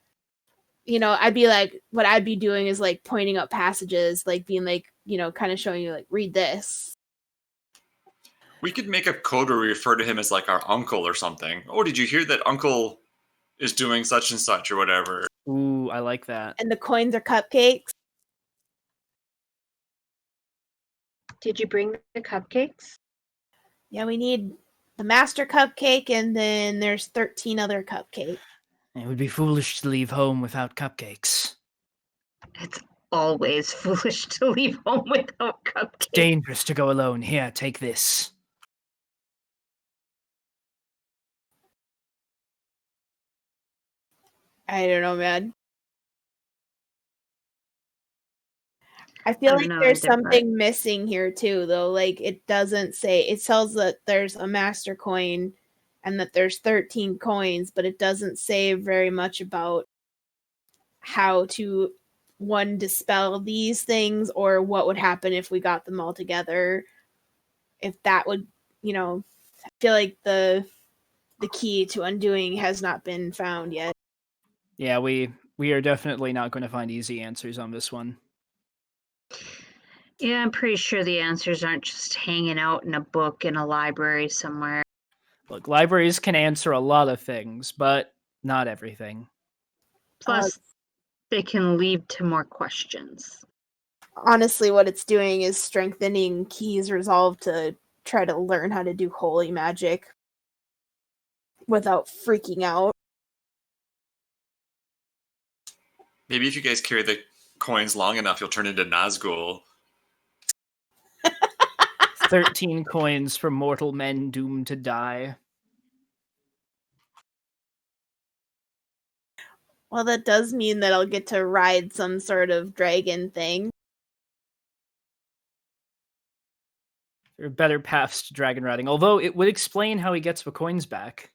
I'd be like, what I'd be doing is like pointing out passages, like being like, kind of showing you like, read this. We could make a code where we refer to him as like our uncle or something. Oh, did you hear that uncle is doing such and such or whatever? Ooh, I like that. And the coins are cupcakes. Did you bring the cupcakes? Yeah, we need the master cupcake, and then there's 13 other cupcakes. It would be foolish to leave home without cupcakes. It's always foolish to leave home without cupcakes. Dangerous to go alone. Here, take this. I don't know, man. I feel like there's something missing here too, though. Like it doesn't say, it tells that there's a master coin and that there's 13 coins, but it doesn't say very much about how to dispel these things or what would happen if we got them all together. If that would, I feel like the key to undoing has not been found yet. Yeah, we are definitely not going to find easy answers on this one. Yeah, I'm pretty sure the answers aren't just hanging out in a book in a library somewhere. Look, libraries can answer a lot of things, but not everything. Plus, they can lead to more questions. Honestly, what it's doing is strengthening Key's resolve to try to learn how to do holy magic. without freaking out. Maybe if you guys carry the coins long enough, you'll turn into Nazgul. 13 coins for mortal men doomed to die. Well, that does mean that I'll get to ride some sort of dragon thing. There are better paths to dragon riding, although it would explain how he gets the coins back.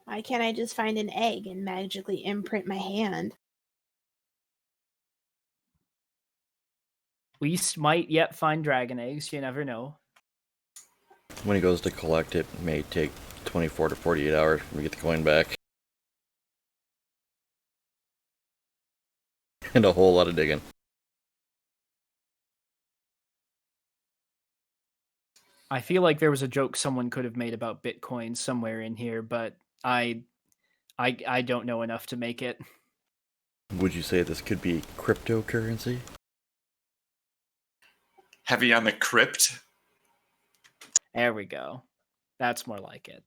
Why can't I just find an egg and magically imprint my hand? We might yet find dragon eggs, you never know. When he goes to collect it, it may take 24 to 48 hours for him to get the coin back. And a whole lot of digging. I feel like there was a joke someone could have made about Bitcoin somewhere in here, but I don't know enough to make it. Would you say this could be cryptocurrency? Heavy on the crypt. There we go. That's more like it.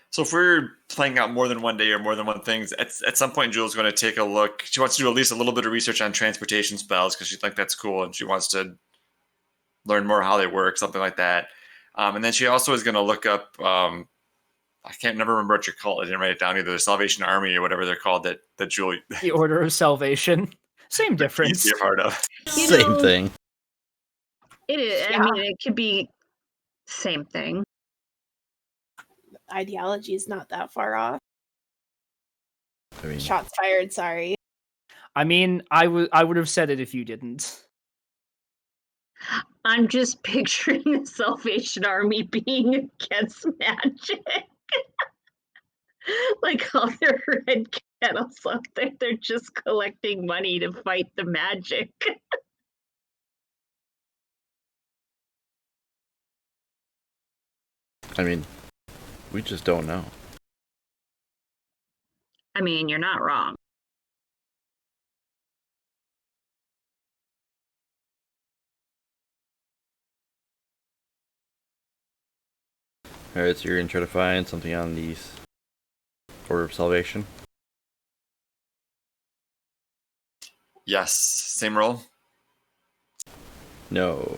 So if we're playing out more than one day or more than one thing, at some point Jules going to take a look. She wants to do at least a little bit of research on transportation spells because she thinks that's cool and she wants to learn more how they work, something like that. And then she also is going to look up. I can't never remember what you call it. I didn't write it down either. The Salvation Army or whatever they're called. That Julie. The Order of Salvation. Same difference. Be a part of. Same thing. It is. Yeah. I mean, it could be same thing. Ideology is not that far off. I mean, Shots fired, sorry. I mean, I would have said it if you didn't. I'm just picturing the Salvation Army being against magic. Like all their red kettles up there, they're just collecting money to fight the magic. I mean, we just don't know. I mean, you're not wrong. Alright, so you're going to try to find something on the Order of Salvation? Yes, same roll. No.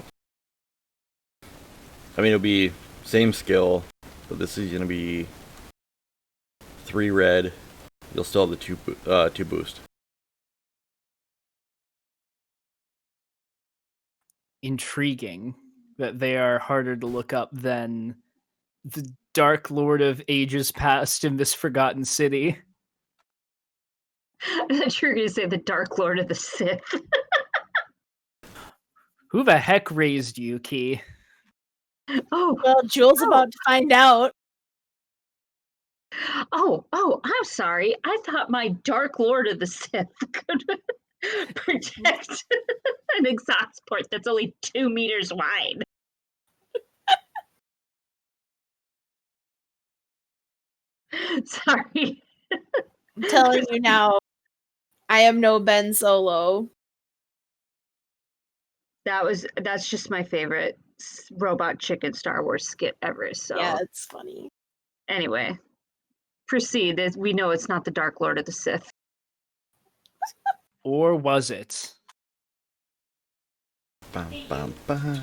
I mean, it'll be same skill, but this is going to be 3 red. You'll still have the 2 boost. Intriguing that they are harder to look up than the Dark Lord of Ages Past in this Forgotten City. I thought you were going to say the Dark Lord of the Sith. Who the heck raised you, Key? Oh, Well, Jules about to find out. oh, I'm sorry. I thought my Dark Lord of the Sith could protect an exhaust port that's only 2 meters wide. Sorry. I'm telling you now, I am no Ben Solo. That's just my favorite robot chicken Star Wars skit ever. So Yeah, it's funny. anyway, proceed. We know it's not the Dark Lord of the Sith. Or was it? Bum, bum, bum.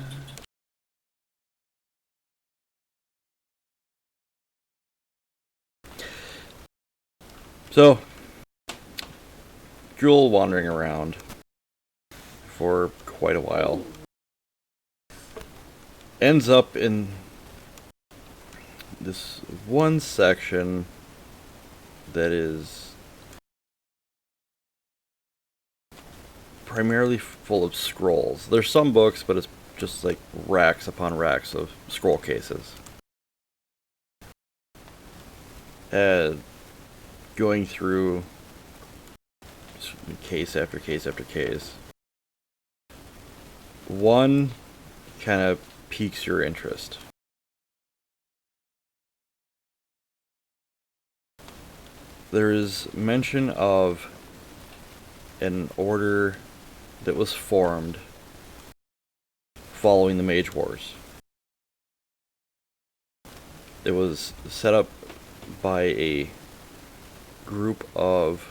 So, Jewel wandering around for quite a while ends up in this one section that is primarily full of scrolls. There's some books, but it's just like racks upon racks of scroll cases. Going through case after case after case. One kind of piques your interest. There is mention of an order that was formed following the Mage Wars. It was set up by a group of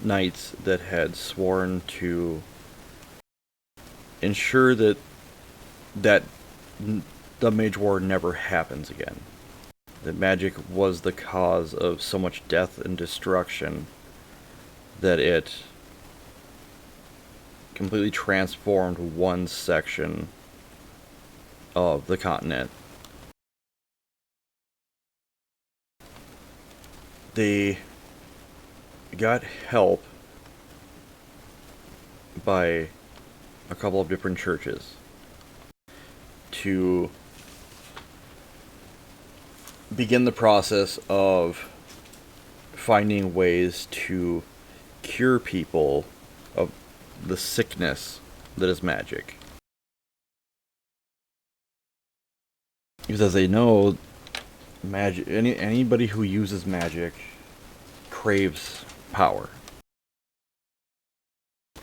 knights that had sworn to ensure that the Mage War never happens again. That magic was the cause of so much death and destruction that it completely transformed one section of the continent. They got help by a couple of different churches to begin the process of finding ways to cure people of the sickness that is magic. Because as they know, magic, anybody who uses magic craves power,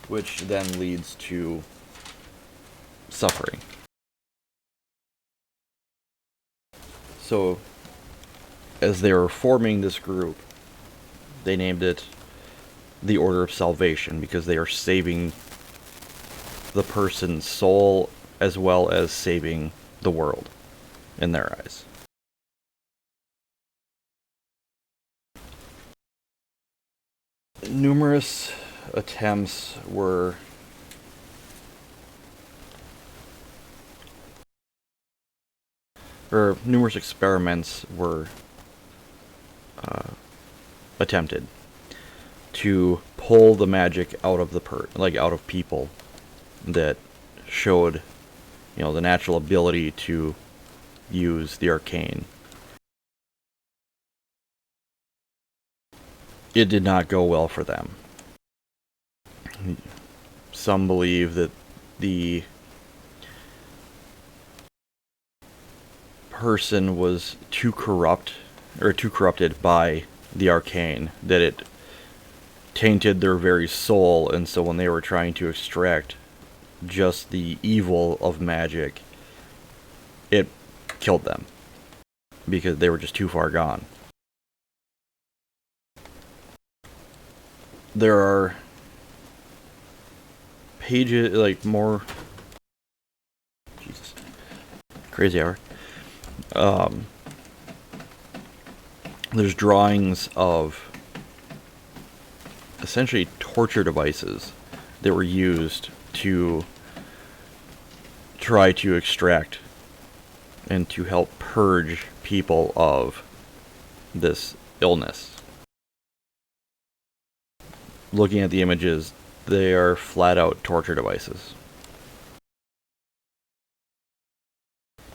which then leads to suffering. So, as they were forming this group, they named it the Order of Salvation, because they are saving the person's soul as well as saving the world in their eyes. Numerous attempts were numerous experiments were attempted to pull the magic out of out of people that showed, the natural ability to use the arcane. It did not go well for them. Some believe that the person was too corrupted by the arcane, that it tainted their very soul, and so when they were trying to extract just the evil of magic, it killed them because they were just too far gone. There are pages, more... Jesus. Crazy hour. There's drawings of essentially torture devices that were used to try to extract and to help purge people of this illness. Looking at the images, they are flat out torture devices.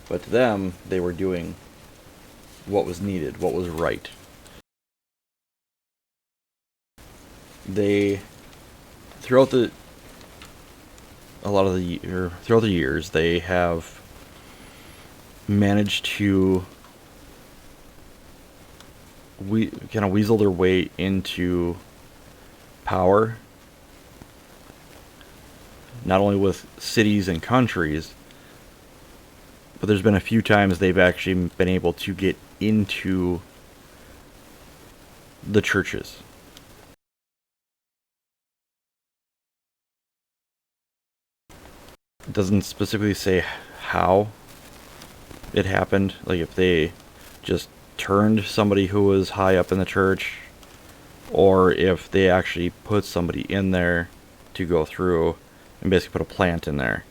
But to them, they were doing what was needed, what was right. They, throughout the years, they have managed to kind of weasel their way into power, not only with cities and countries, but there's been a few times they've actually been able to get into the churches. It doesn't specifically say how it happened, like if they just turned somebody who was high up in the church, or if they actually put somebody in there to go through and basically put a plant in there.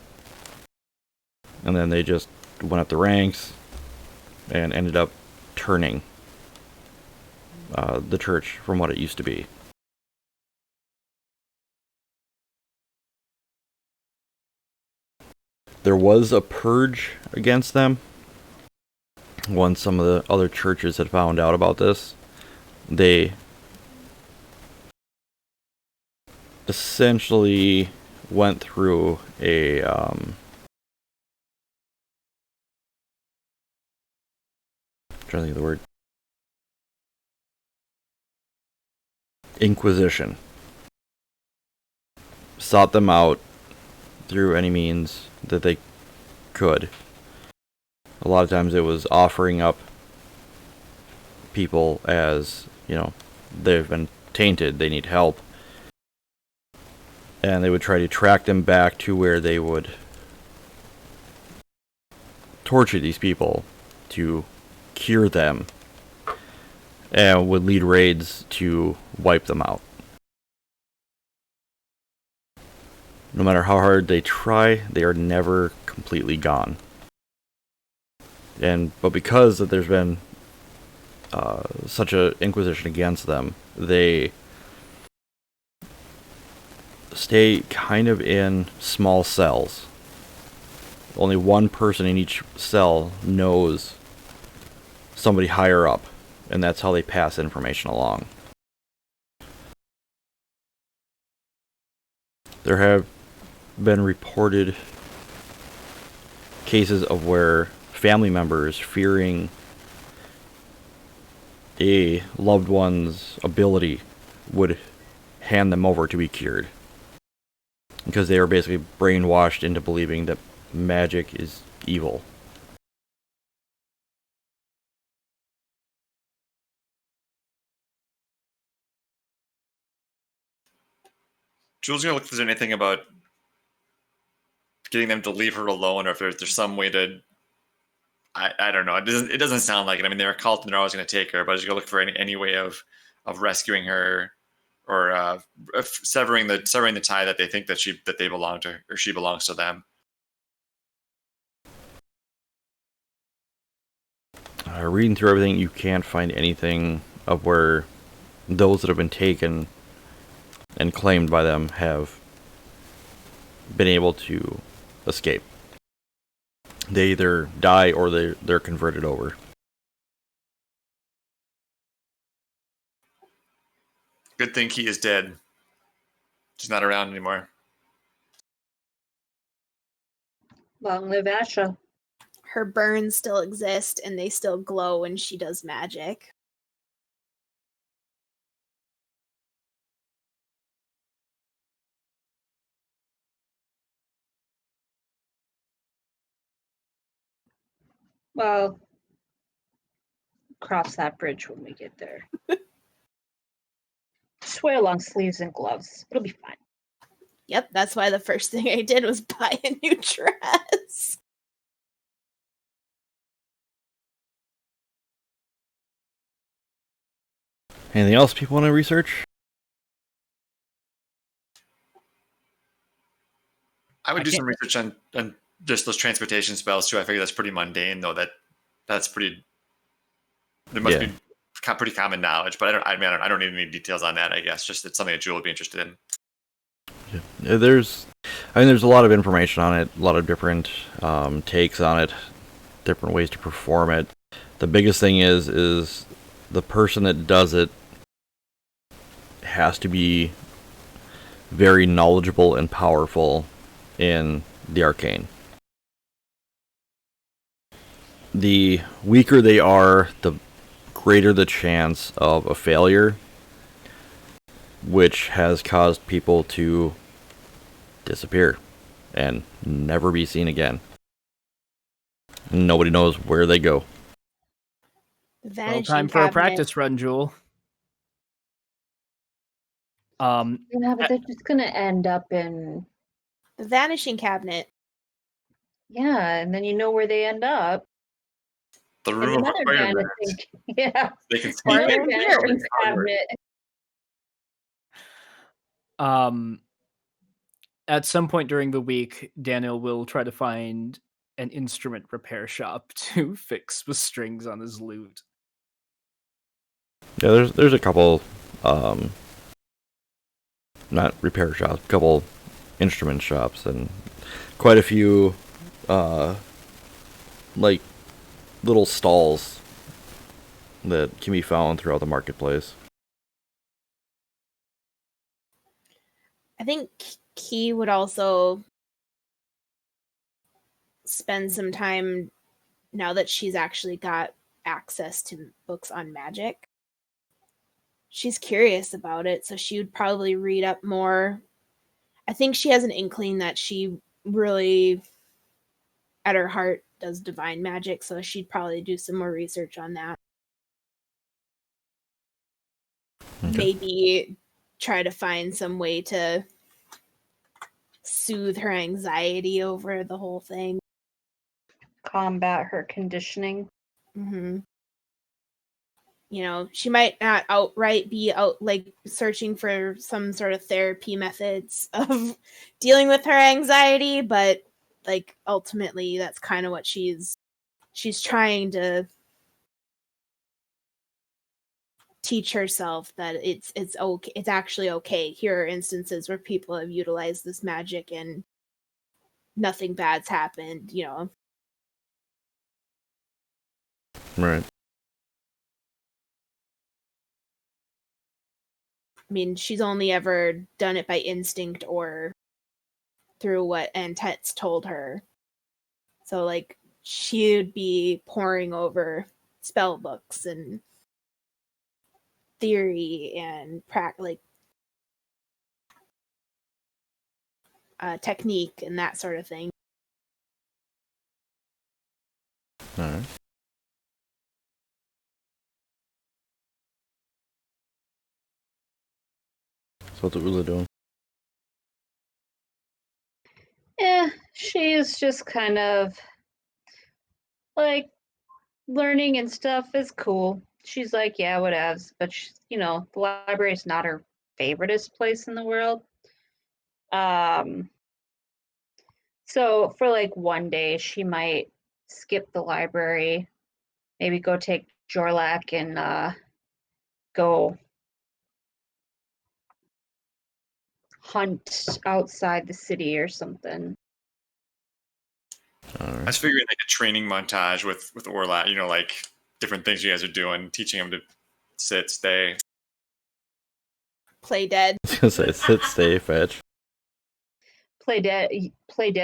And then they just went up the ranks and ended up turning the church from what it used to be. There was a purge against them once some of the other churches had found out about this. They essentially went through a trying to think of the word. Inquisition. sought them out through any means that they could. A lot of times it was offering up people as, they've been tainted, they need help. And they would try to track them back to where they would torture these people to cure them, and would lead raids to wipe them out. No matter how hard they try, they are never completely gone. But because that there's been such an inquisition against them, they stay kind of in small cells. Only one person in each cell knows somebody higher up, and that's how they pass information along. There have been reported cases of where family members, fearing a loved one's ability, would hand them over to be cured, because they were basically brainwashed into believing that magic is evil. Jules gonna look if there's anything about getting them to leave her alone, or if there's some way to. I don't know. It doesn't sound like it. I mean, they're a cult and they're always going to take her, but I just gonna look for any way of rescuing her, or severing the tie that they think that they belong to, or she belongs to them. Reading through everything, you can't find anything of where those that have been taken and claimed by them have been able to escape. They either die or they're converted over. Good thing he is dead. He's not around anymore. Long live Asha. Her burns still exist and they still glow when she does magic. Well, cross that bridge when we get there. Just wear long sleeves and gloves. It'll be fine. Yep, that's why the first thing I did was buy a new dress. Anything else people want to research? I would do some research on just those transportation spells too. I figure that's pretty mundane, though. That's pretty. There must be pretty common knowledge, but I don't need any details on that. I guess just it's something that Jewel would be interested in. Yeah, there's a lot of information on it, a lot of different takes on it, different ways to perform it. The biggest thing is the person that does it has to be very knowledgeable and powerful in the arcane. The weaker they are, the greater the chance of a failure, which has caused people to disappear and never be seen again. Nobody knows where they go. The Well, vanishing time for a cabinet. practice run, Jewel. Yeah, but they're just gonna end up in The vanishing cabinet. and then you know where they end up. The In room of another requirement. vanishing, They can Or sneak another in in. here. vanishing cabinet. At some point during the week, Daniel will try to find an instrument repair shop to fix the strings on his lute. Yeah, there's a couple, not repair shops, a couple instrument shops, and quite a few, like little stalls that can be found throughout the marketplace. I think Key would also spend some time, now that she's actually got access to books on magic. She's curious about it, so she would probably read up more. I think she has an inkling that she really, at her heart, does divine magic, so she'd probably do some more research on that. Okay. Maybe try to find some way to soothe her anxiety over the whole thing. Combat her conditioning. Mm-hmm. You know, she might not outright be out like searching for some sort of therapy methods of dealing with her anxiety, but like ultimately that's kind of what she's trying to teach herself, that it's okay, it's actually okay. Here are instances where people have utilized this magic and nothing bad's happened, you know. Right. I mean, she's only ever done it by instinct or through what Antet's told her. So, like, she would be poring over spell books and theory and technique and that sort of thing. Alright. So what's Ula doing? She is just kind of like learning and stuff is cool. She's like, yeah, whatevs. But the library is not her favoriteest place in the world. So for like one day, she might skip the library, maybe go take Jorlak and go hunt outside the city or something. I Alright. was figuring like a training montage with Orlat, like different things you guys are doing, teaching him to sit, stay. Play dead. I was gonna say sit, stay, fetch. Play dead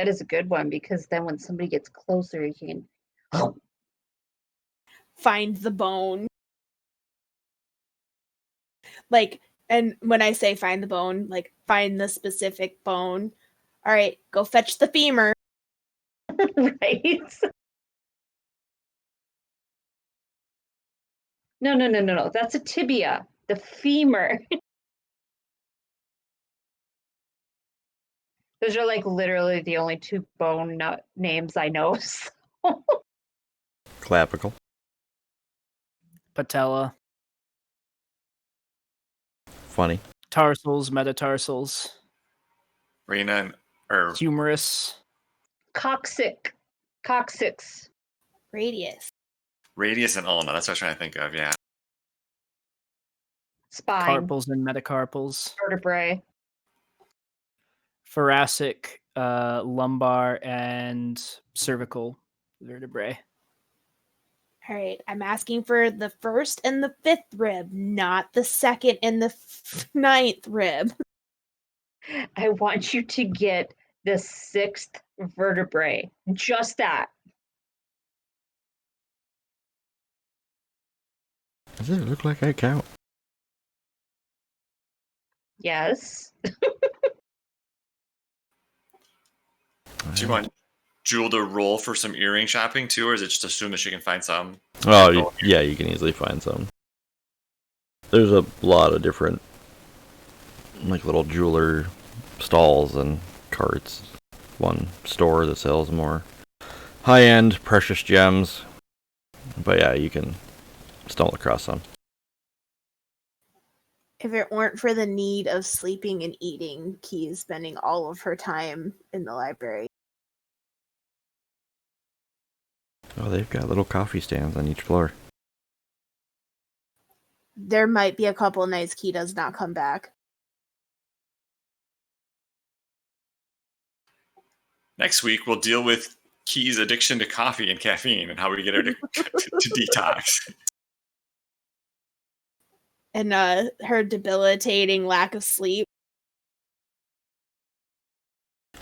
is a good one because then when somebody gets closer, you can Find the bone. Like, and when I say find the bone, like, find the specific bone. All right, go fetch the femur. right? No. That's a tibia. The femur. Those are like literally the only two bone names I know. Clavicle. Patella, Funny. tarsals, metatarsals, Rena or humerus, Coccyx. Radius. radius and ulna. That's what I was trying to think of. Yeah. Spine. carpals and metacarpals, Vertebrae. thoracic, lumbar, and cervical vertebrae. All right, I'm asking for the first and the fifth rib, not the second and the ninth rib. I want you to get the sixth vertebrae. Just that. Does it look like I count? Yes. Do you want Jewel to roll for some earring shopping too, or is it just assume that she can find some? Oh, yeah, you can easily find some. There's a lot of different, like, little jeweler stalls and carts. One store that sells more high-end precious gems. But yeah, you can stumble across some. If it weren't for the need of sleeping and eating, Key is spending all of her time in the library. Oh, they've got little coffee stands on each floor. There might be a couple nights Key does not come back. Next week we'll deal with Key's addiction to coffee and caffeine and how we get her to detox. And her debilitating lack of sleep.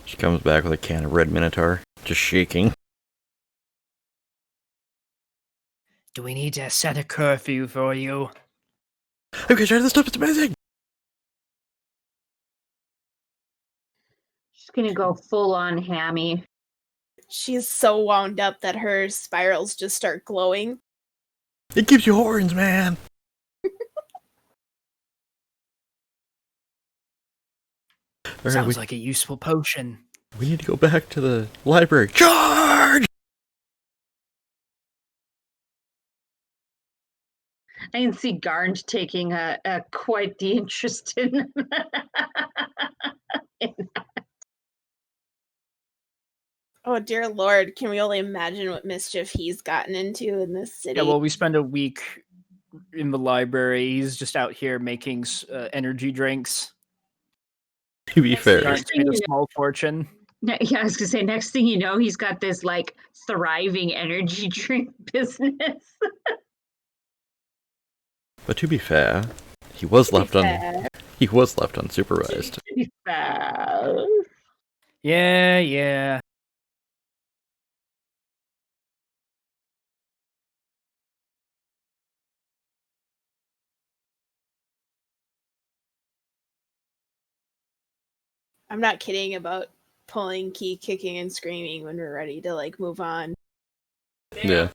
She comes back with a can of red Minotaur, just shaking. Do we need to set a curfew for you? Okay, try this stuff, it's amazing! She's gonna go full on hammy. She's so wound up that her spirals just start glowing. It gives you horns, man. All right, Sounds like a useful potion. we need to go back to the library. Charge! I can see Garnd taking a quite the interest in. Oh dear lord, can we only imagine what mischief he's gotten into in this city? Yeah, well, we spend a week in the library. He's just out here making energy drinks. To be fair, Garnt's made a small fortune. Yeah, I was gonna say, next thing you know, he's got this like thriving energy drink business. but to be fair, he was left unsupervised. Yeah. I'm not kidding about pulling key, kicking, and screaming when we're ready to like move on. Yeah.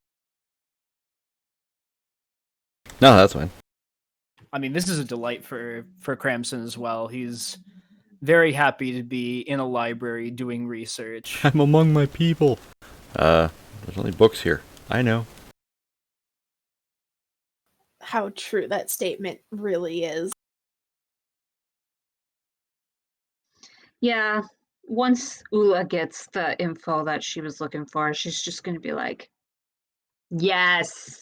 No, that's fine. I mean, this is a delight for Cramson as well. He's very happy to be in a library doing research. I'm among my people. There's only books here. I know. How true that statement really is. Yeah, once Ula gets the info that she was looking for, she's just gonna be like, yes.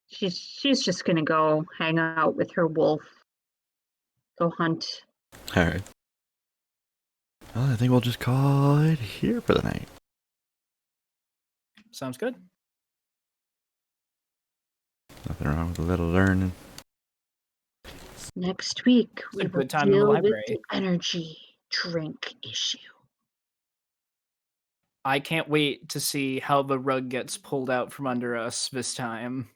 She's just gonna go hang out with her wolf. Go hunt. Alright. Well, I think we'll just call it here for the night. Sounds good. Nothing wrong with a little learning. Next week It's we a will good time in the deal with library. the energy drink issue. I can't wait to see how the rug gets pulled out from under us this time.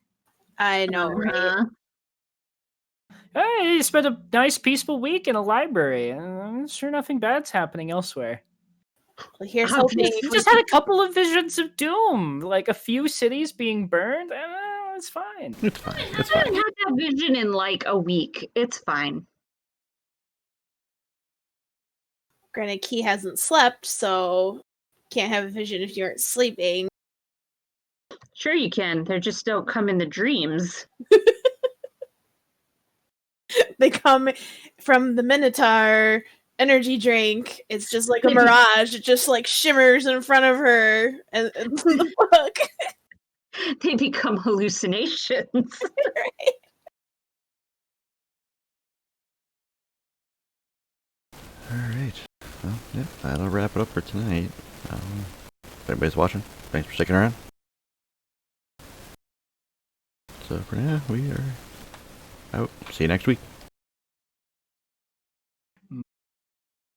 I know, right? Uh-huh. Hey, you spent a nice, peaceful week in a library. I'm sure nothing bad's happening elsewhere. Well, here's hoping. You just had a couple of visions of doom, like a few cities being burned. It's fine. It's fine. It's I haven't fine. had that vision in like a week. It's fine. Granted, Key hasn't slept, so can't have a vision if you aren't sleeping. Sure you can. They just don't come in the dreams. They come from the Minotaur energy drink. It's just like a mirage. It just like shimmers in front of her and the book. They become hallucinations. Alright. Well, yeah, that'll wrap it up for tonight. If anybody's watching, thanks for sticking around. So for now, we are out. See you next week.